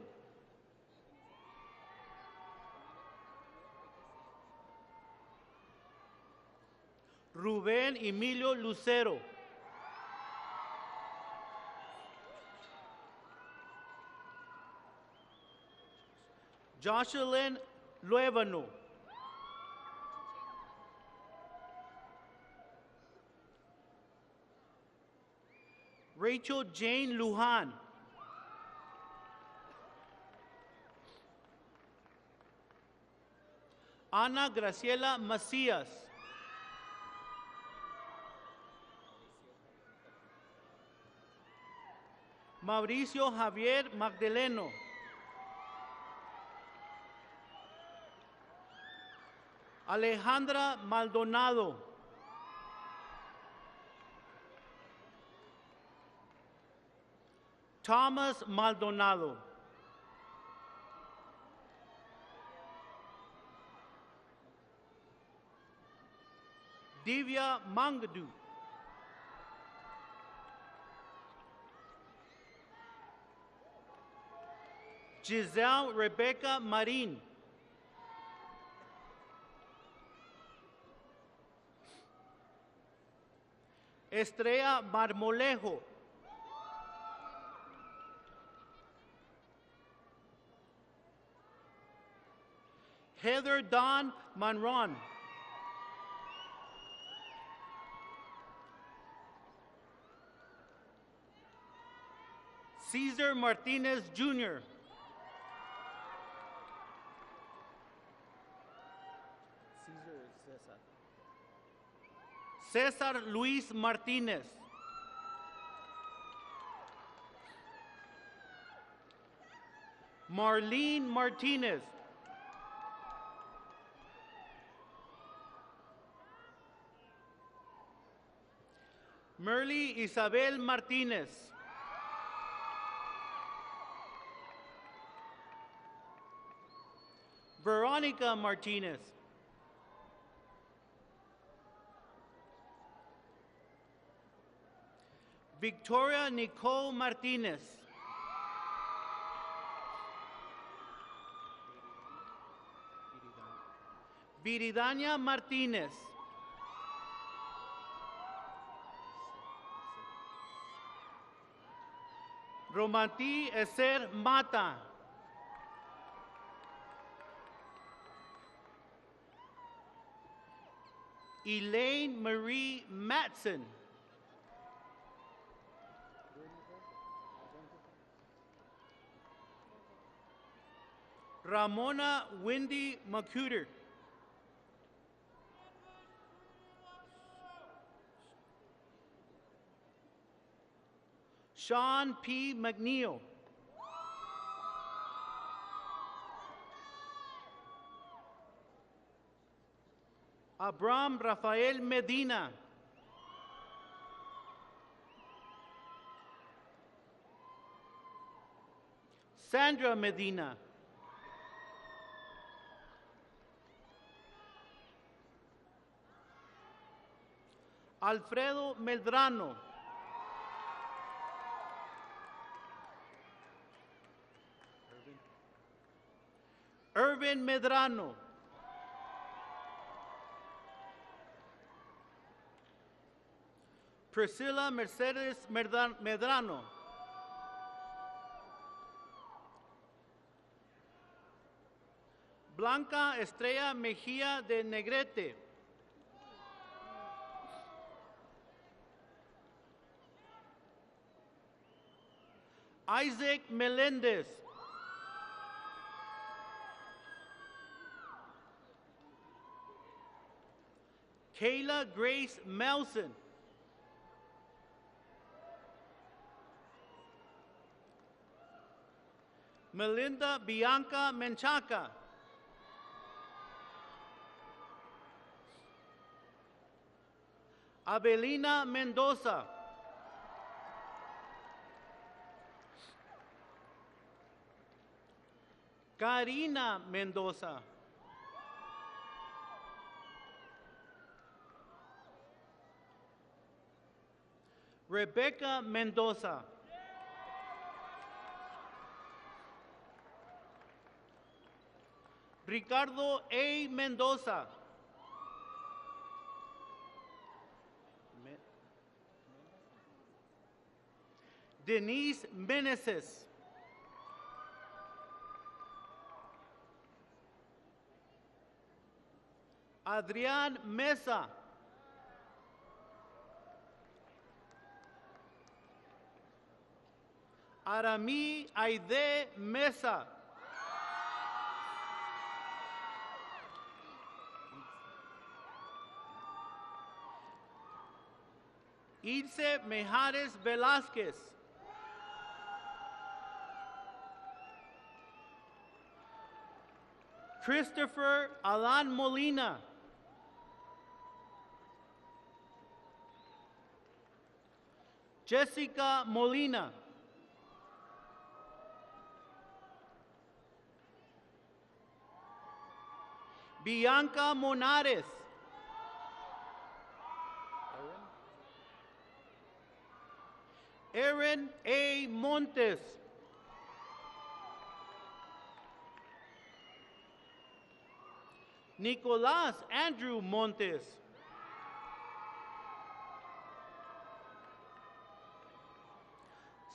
Rubén Emilio Lucero. Jocelyn Luevano. Rachel Jane Lujan. Ana Graciela Macías. Mauricio Javier Magdaleno. Alejandra Maldonado. Thomas Maldonado. Divya Mangadu. Giselle Rebecca Marin. Estrella Marmolejo. Heather Dawn Manron. Cesar Martinez Jr. Cesar Luis Martinez. Marlene Martinez. Merly Isabel Martinez. Veronica Martinez. Victoria Nicole Martinez. Viridania Martinez. Romanti Eser Mata. Elaine Marie Matson. Ramona Wendy McCuder. Sean P. McNeil. Abram Rafael Medina. Sandra Medina. Alfredo Medrano. Irvin Medrano. Priscilla Mercedes Medrano. Blanca Estrella Mejía de Negrete. Isaac Melendez. Kayla Grace Melson. Melinda Bianca Menchaca. Abelina Mendoza. Karina Mendoza. Rebecca Mendoza. Ricardo A. Mendoza. Denise Meneses. Adrián Mesa. Arami Aide Mesa. Ilse Mejares Velázquez. Christopher Alan Molina. Jessica Molina. Bianca Monares. Aaron A. Montes. Nicolás Andrew Montes.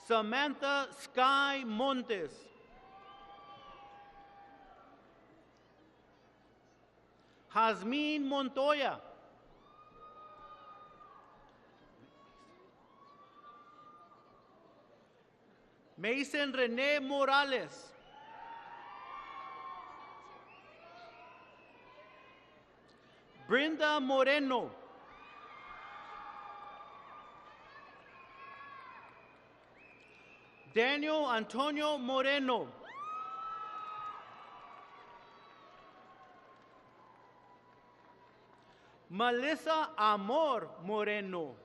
Samantha Sky Montes. Jazmín Montoya. Mason René Morales. Brenda Moreno. Daniel Antonio Moreno. Melissa Amor Moreno.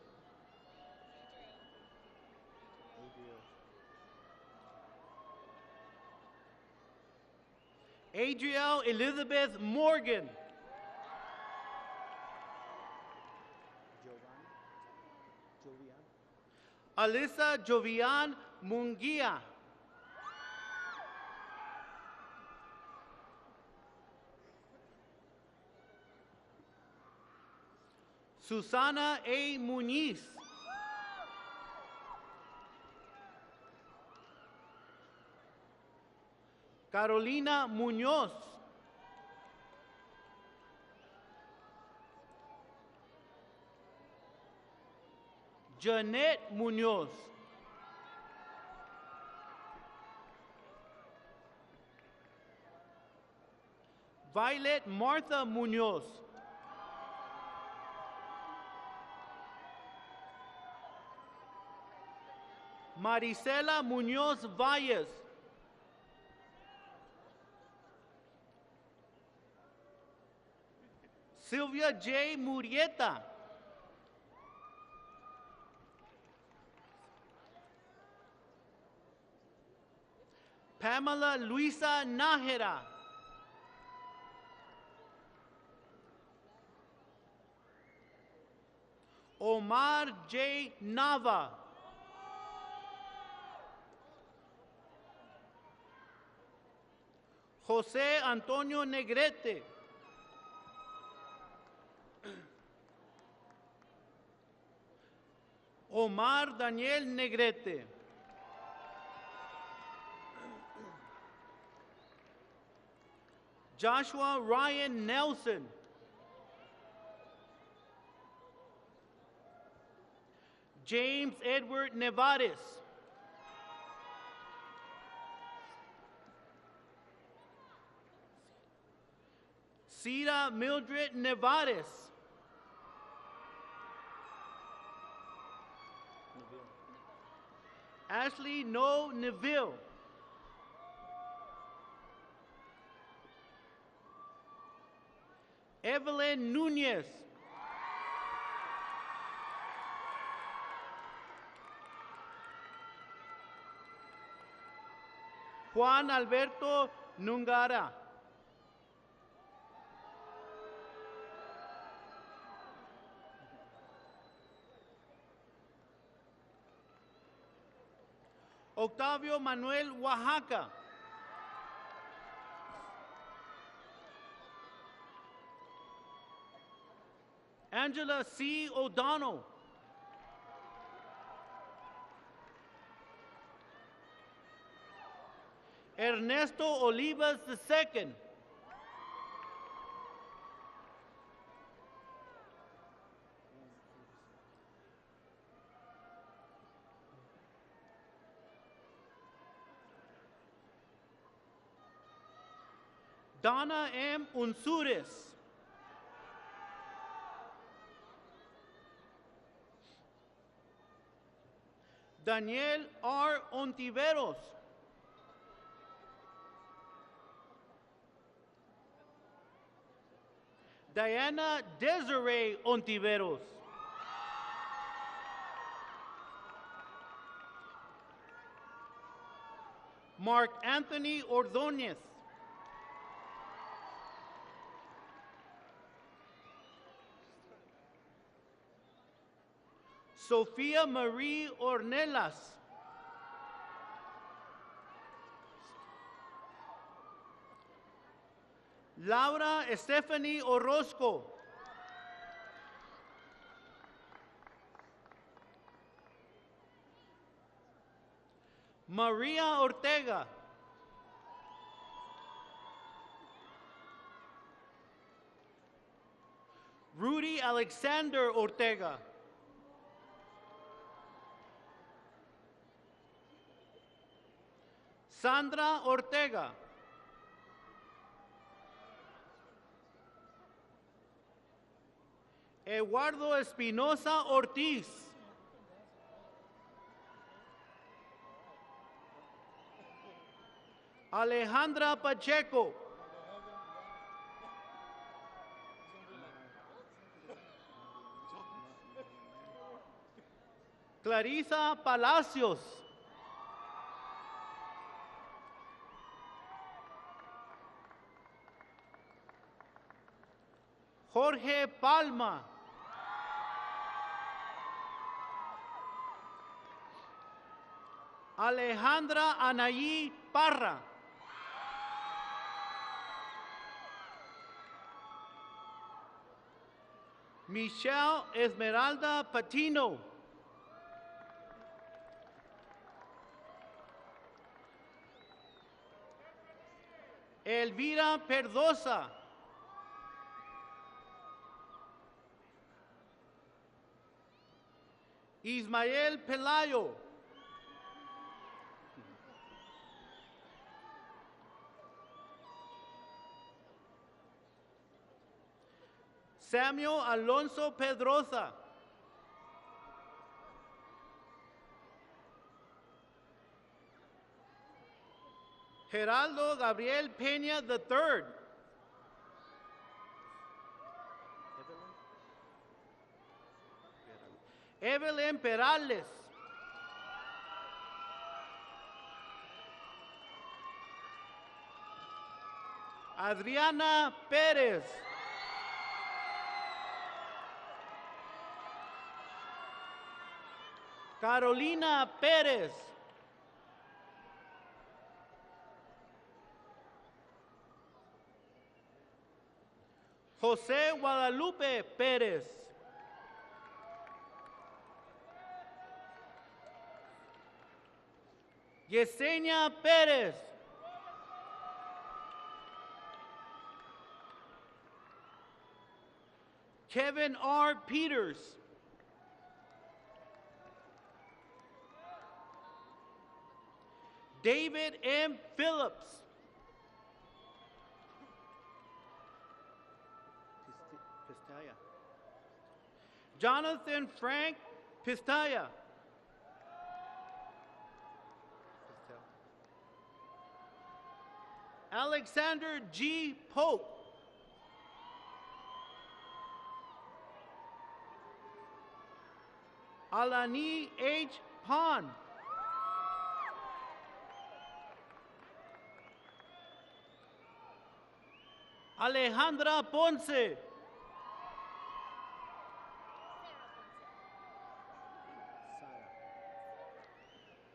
Adrielle Elizabeth Morgan. Alyssa Jovian Munguia. Susana A. Muniz. Carolina Muñoz. Janet Muñoz. Violet Martha Muñoz. Marisela Muñoz Valles. Sylvia J. Murieta. Pamela Luisa Nájera. Omar J. Nava. José Antonio Negrete. Omar Daniel Negrete. Joshua Ryan Nelson. James Edward Nevares. Cira Mildred Nevares. Ashley No Neville. Evelyn Nunez. Juan Alberto Nungara. Octavio Manuel Oaxaca. Angela C. O'Donnell. Ernesto Olivas II. Donna M. Unzures. Daniel R. Ontiveros. Diana Desiree Ontiveros. Mark Anthony Ordóñez. Sofía Marie Ornelas. Laura Stephanie Orozco. María Ortega. Rudy Alexander Ortega. Sandra Ortega. Eduardo Espinosa Ortiz. Alejandra Pacheco. Clarisa Palacios. Jorge Palma. Alejandra Anaí Parra. Michelle Esmeralda Patino. Elvira Perdosa. Ismael Pelayo. Samuel Alonso Pedrosa. Geraldo Gabriel Peña III. Evelyn Perales. Adriana Pérez. Carolina Pérez. José Guadalupe Pérez. Yesenia Pérez. Kevin R. Peters. David M. Phillips. Pistaya. Jonathan Frank Pistaya. Alexander G. Pope. Alani H. Pond. Alejandra Ponce.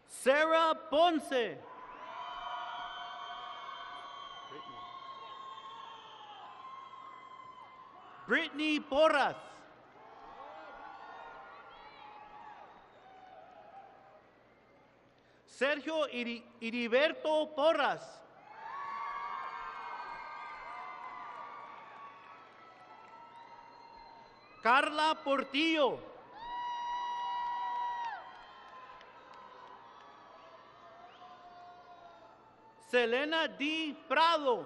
Sarah Ponce. Brittany Porras. Sergio Heriberto Porras. Carla Portillo. Selena D. Prado.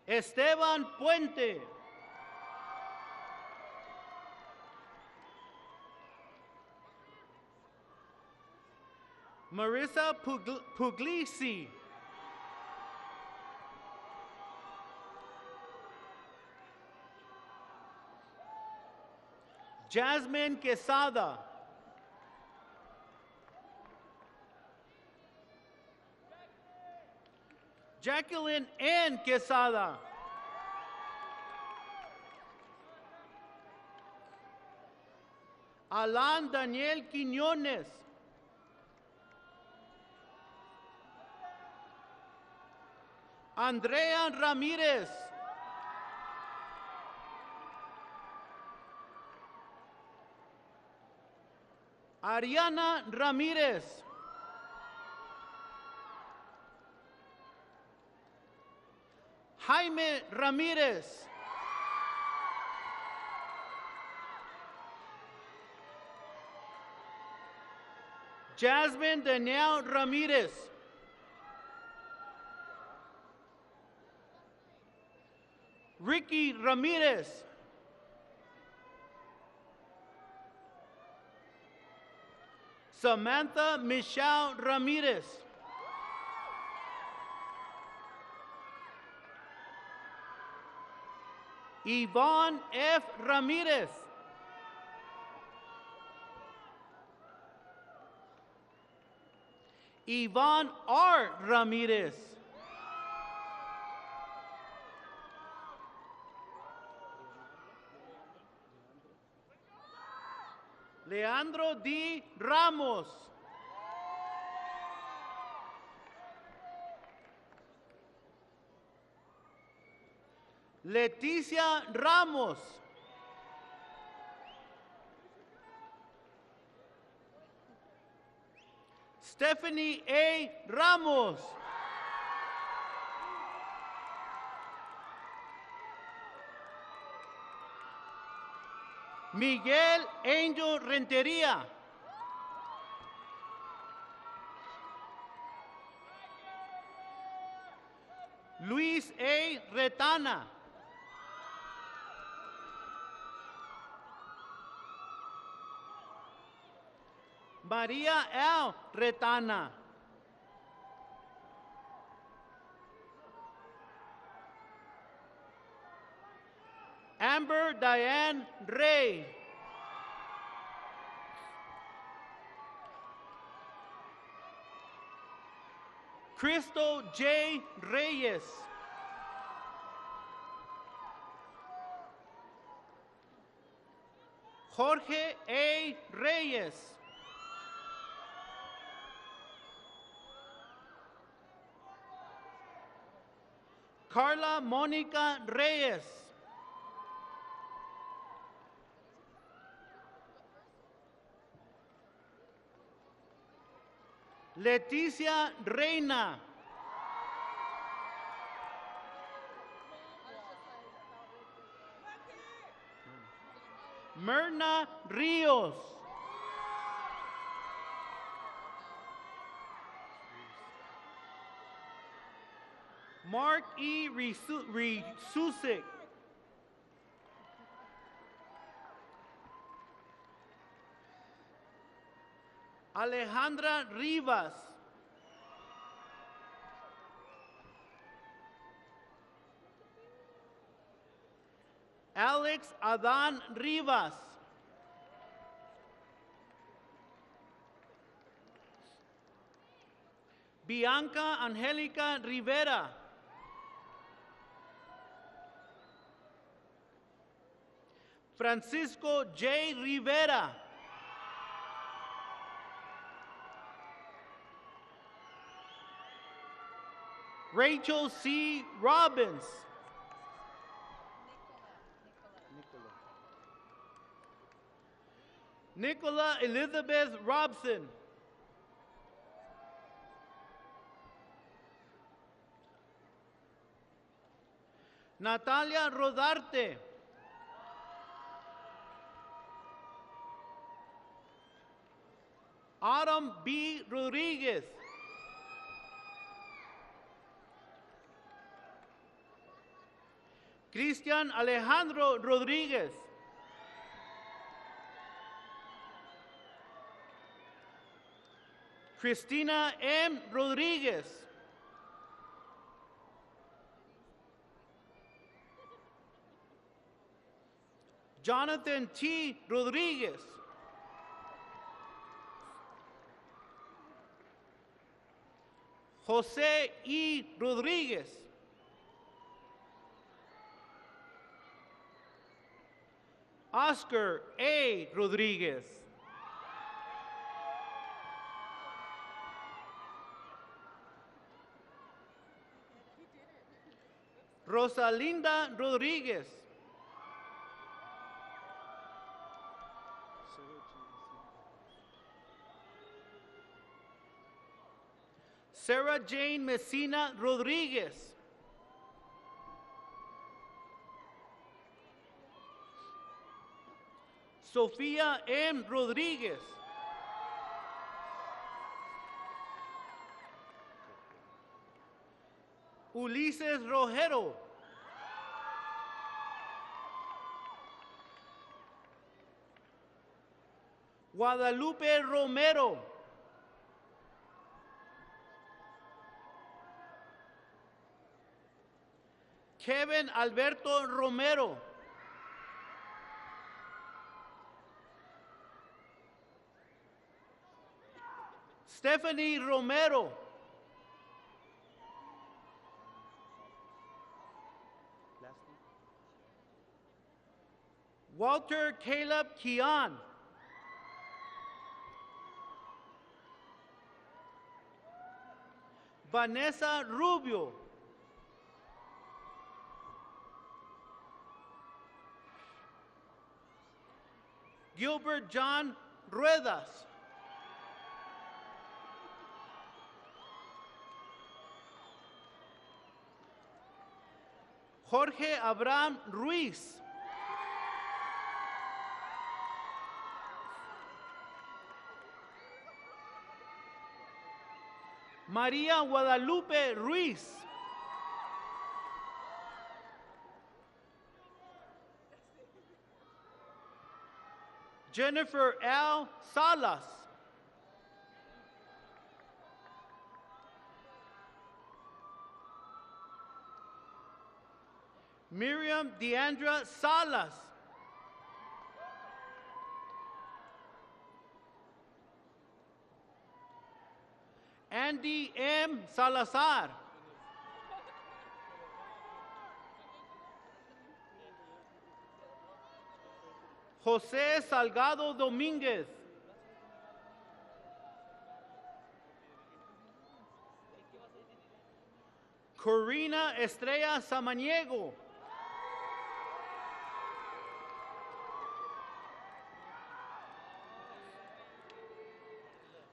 Esteban Puente. Marissa Puglisi. Jasmine Quesada. Jacqueline N. Quesada. Alan Daniel Quiñones. Andrea Ramírez. Ariana Ramírez. Jaime Ramírez. Jasmine Danielle Ramírez. Ricky Ramírez. Samantha Michelle Ramírez. Yvonne F. Ramírez. Yvonne R. Ramírez. Leandro D. Ramos. Leticia Ramos. Stephanie A. Ramos. Miguel Angel Rentería. Luis A. Retana. María L. Retana. Amber Diane Rey. Cristo J. Reyes. Jorge A. Reyes. Carla Mónica Reyes. Leticia Reina. Myrna Rios. Mark E. Resusik. Alejandra Rivas. Alex Adan Rivas. Bianca Angelica Rivera. Francisco J. Rivera. Rachel C. Robbins. Nicola Elizabeth Robson. Natalia Rodarte. Autumn B. Rodriguez. Cristian Alejandro Rodriguez. Cristina M. Rodriguez. Jonathan T. Rodriguez. Jose E. Rodriguez. Oscar A. Rodriguez. Rosalinda Rodriguez. Sarah Jane Messina Rodriguez. Sofía M. Rodriguez. Ulises Rojero. Guadalupe Romero. Kevin Alberto Romero. Stephanie Romero. Walter Caleb Kian. Vanessa Rubio. Gilbert John Ruedas. Jorge Abraham Ruiz. María Guadalupe Ruiz. Jennifer L. Salas. Miriam Deandra Salas. Andy M. Salazar. José Salgado Domínguez. Corina Estrella Samaniego.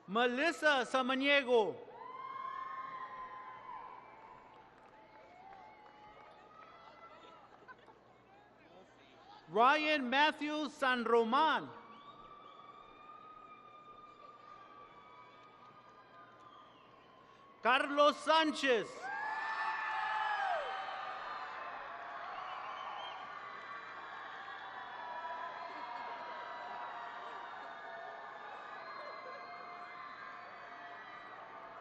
Melissa Samaniego. Ryan Matthew San Roman. Carlos Sanchez.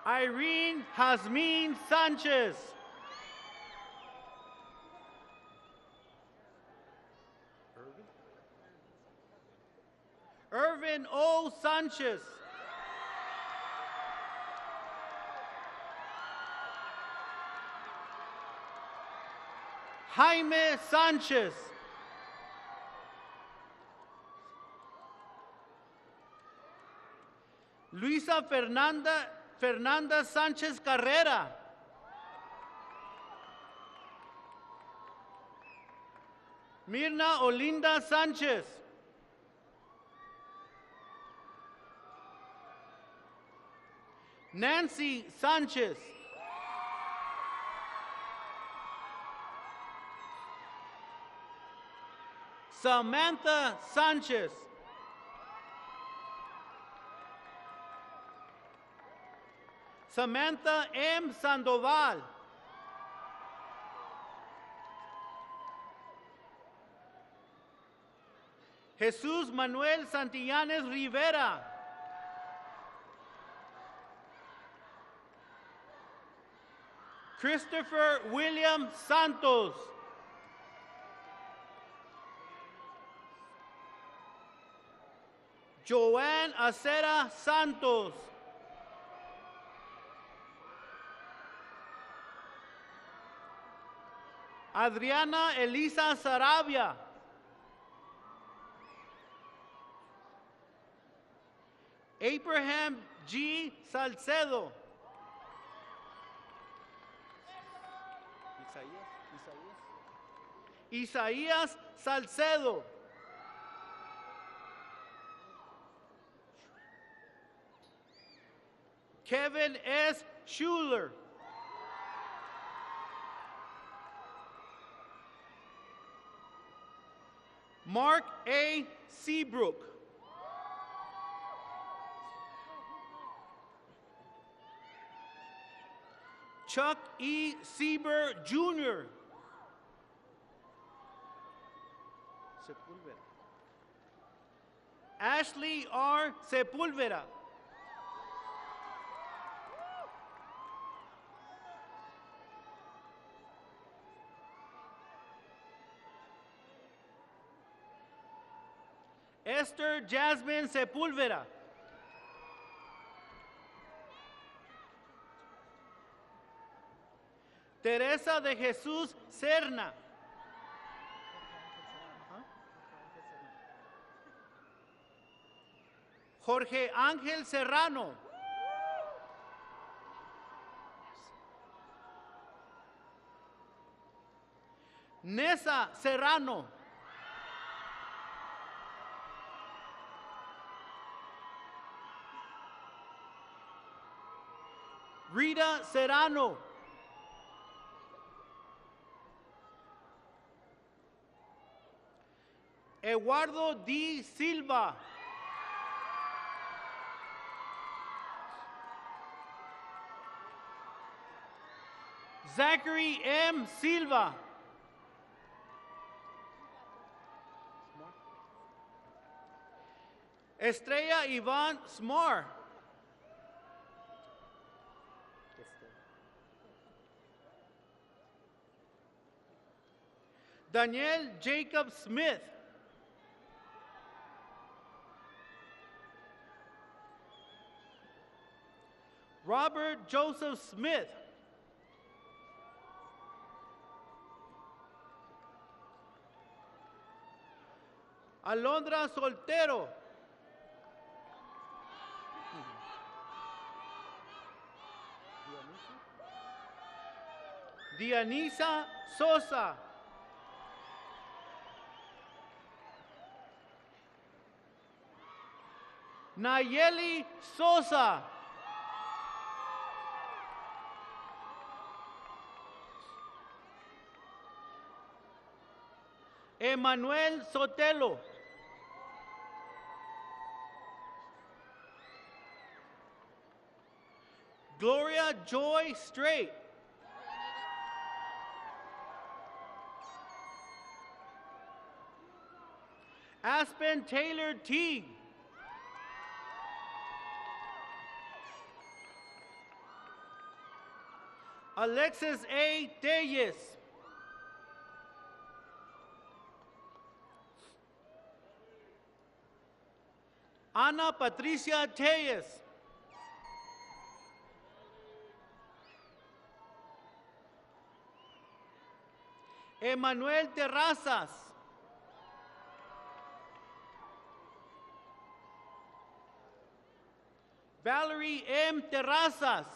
Irene Jasmine Sanchez. Irvin O. Sanchez. Jaime Sanchez. Luisa Fernanda Sánchez Carrera. Mirna Olinda Sánchez. Nancy Sánchez. Samantha Sánchez. Samantha M. Sandoval. Jesús Manuel Santillanes Rivera. Christopher William Santos. Joanne Acera Santos. Adriana Elisa Sarabia. Abraham G. Salcedo. Isaías Salcedo. Kevin S. Schuler. Mark A. Seabrook. Chuck E. Sieber Jr. Ashley R. Sepulveda. Esther Jasmine Sepúlveda. Teresa de Jesús Serna. Jorge Ángel Serrano. Nessa Serrano. Rita Serrano. Eduardo D. Silva. Zachary M. Silva. Estrella Iván Smar. Daniel Jacob Smith. Robert Joseph Smith. Alondra Soltero. Dianisa Sosa. Nayeli Sosa. Emmanuel Sotelo. Gloria Joy Strait. Aspen Taylor Teague. Alexis A. Telles. Ana Patricia Telles. Emanuel Terrazas. Valerie M. Terrazas.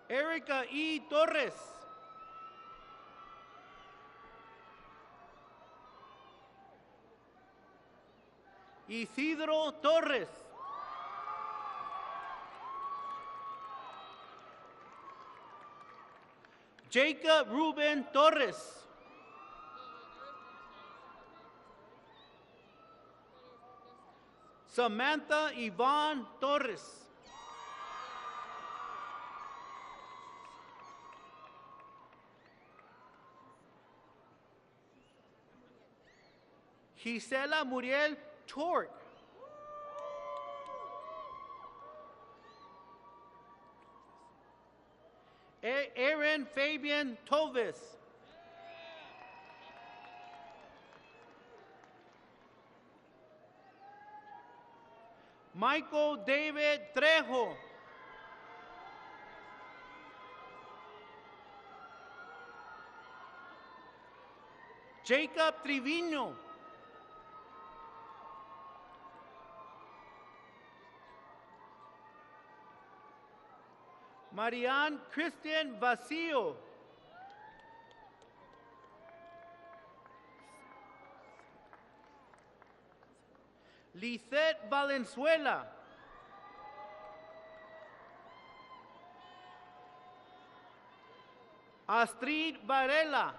Erica E. Torres. Isidro Torres. Jacob Ruben Torres. Samantha Yvonne Torres. Gisela Muriel Torque. Aaron Fabian Tovis. Michael David Trejo. Jacob Trevino. Marianne Christian Vacío. Lisette Valenzuela. Astrid Varela.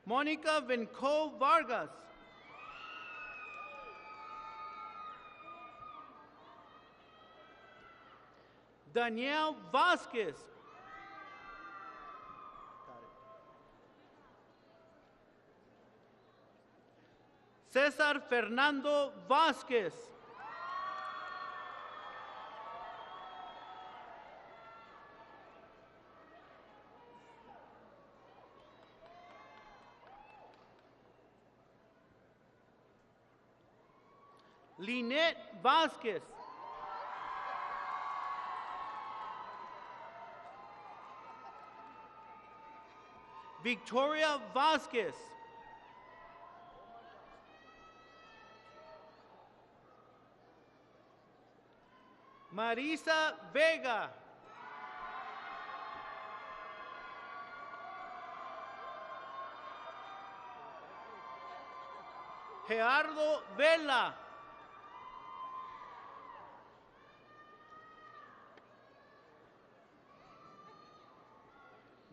Mónica Venco Vargas. Danielle Vasquez. César Fernando Vázquez. Lynette Vázquez. Victoria Vázquez. Marisa Vega. Gerardo Vela.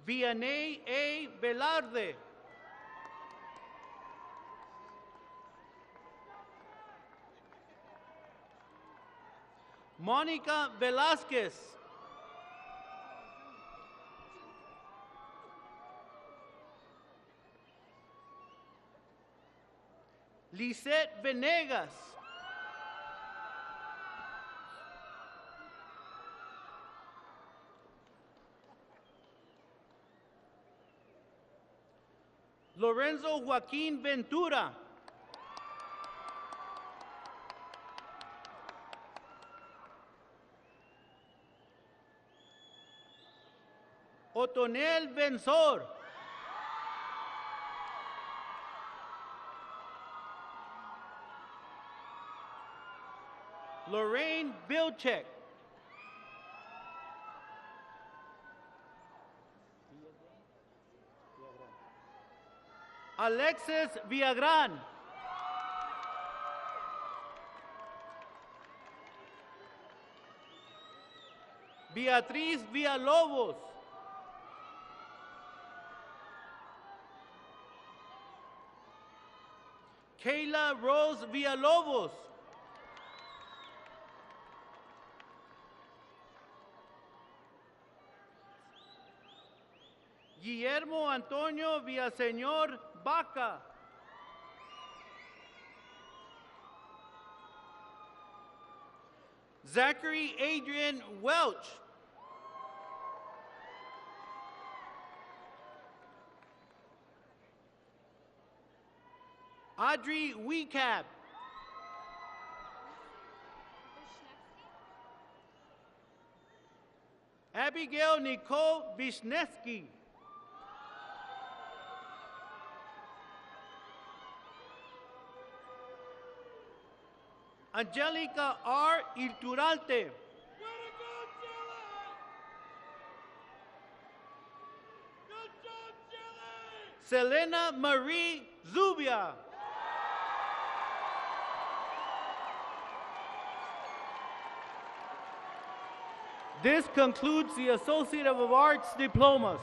Vianney A. Velarde. Mónica Velázquez. Lisette Venegas. Lorenzo Joaquín Ventura. Otonel Benzor. Lorraine Bilchek. Alexis Viagran. Beatriz Villalobos. Kayla Rose Villalobos. Guillermo Antonio Villaseñor Baca. Zachary Adrian Welch. Audrey Weecap. Abigail Nicole Wisniewski. Angelica R. Ilturalte. Selena Marie Zubia. This concludes the Associate of Arts diplomas.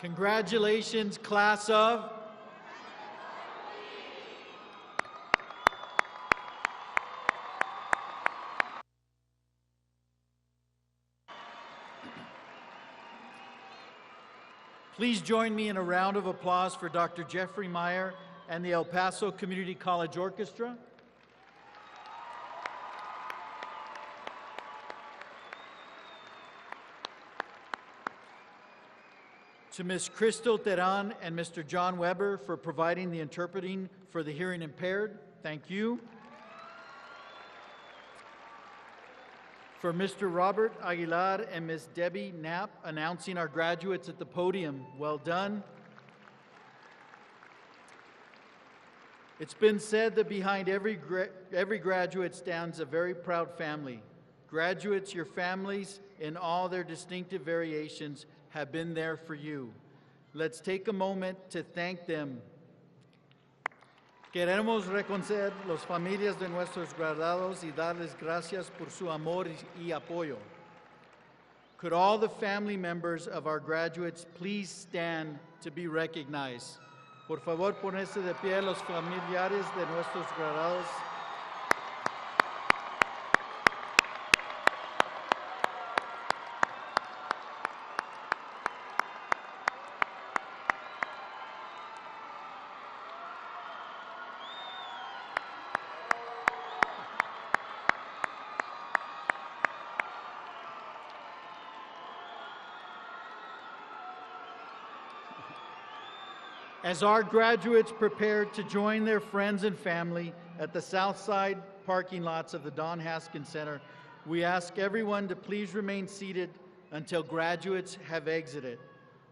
Congratulations, class of. Please join me in a round of applause for Dr. Jeffrey Meyer and the El Paso Community College Orchestra. To Ms. Crystal Teran and Mr. John Weber for providing the interpreting for the hearing impaired, thank you. For Mr. Robert Aguilar and Ms. Debbie Knapp announcing our graduates at the podium, well done. It's been said that behind every graduate stands a very proud family. Graduates, your families, in all their distinctive variations, have been there for you. Let's take a moment to thank them. Queremos reconocer las familias de nuestros graduados y darles gracias por su amor y apoyo. Could all the family members of our graduates please stand to be recognized? Por favor, ponerse de pie los familiares de nuestros graduados. As our graduates prepare to join their friends and family at the south side parking lots of the Don Haskins Center, we ask everyone to please remain seated until graduates have exited.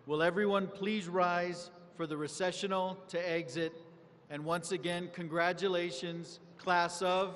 Will everyone please rise for the recessional to exit? And once again, congratulations, class of.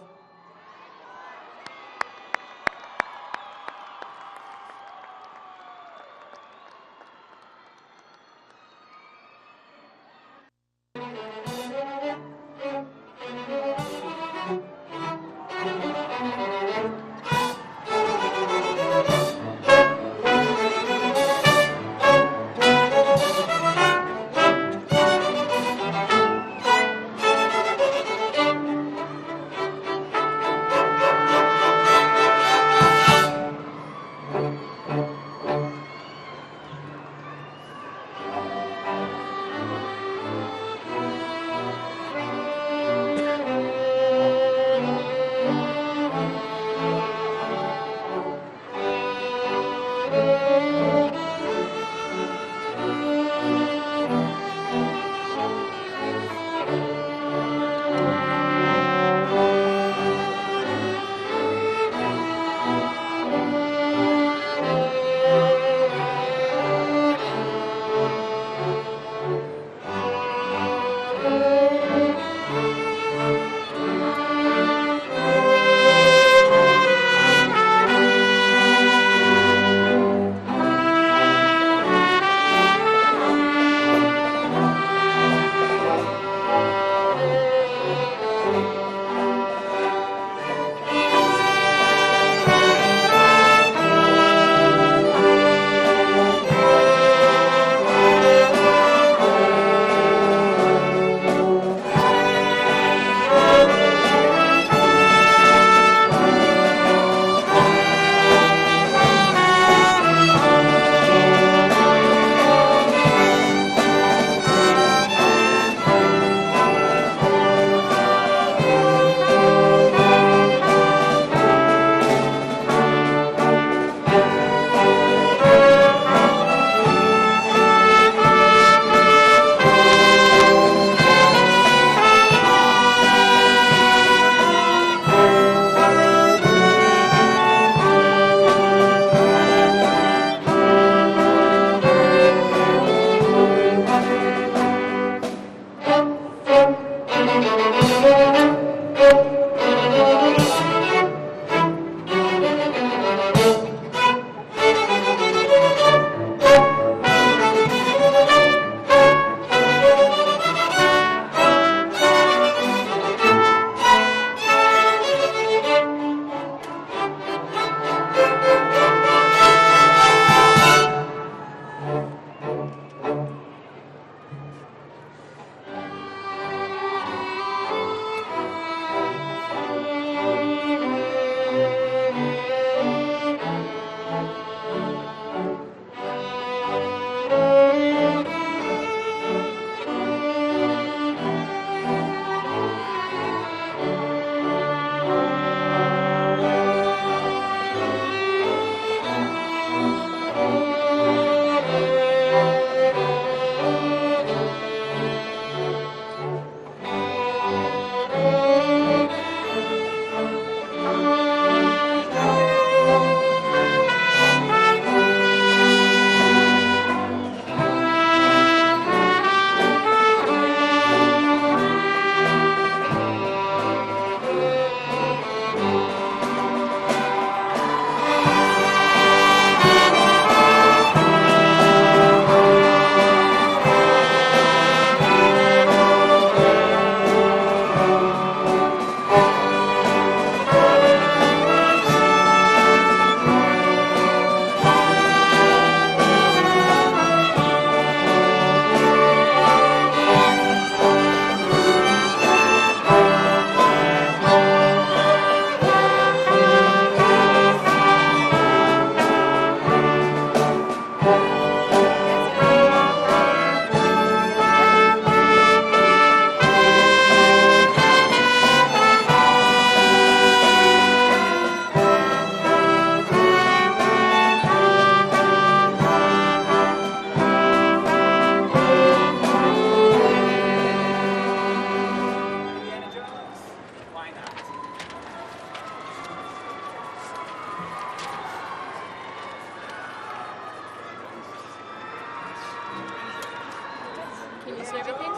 and everything?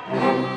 Yes.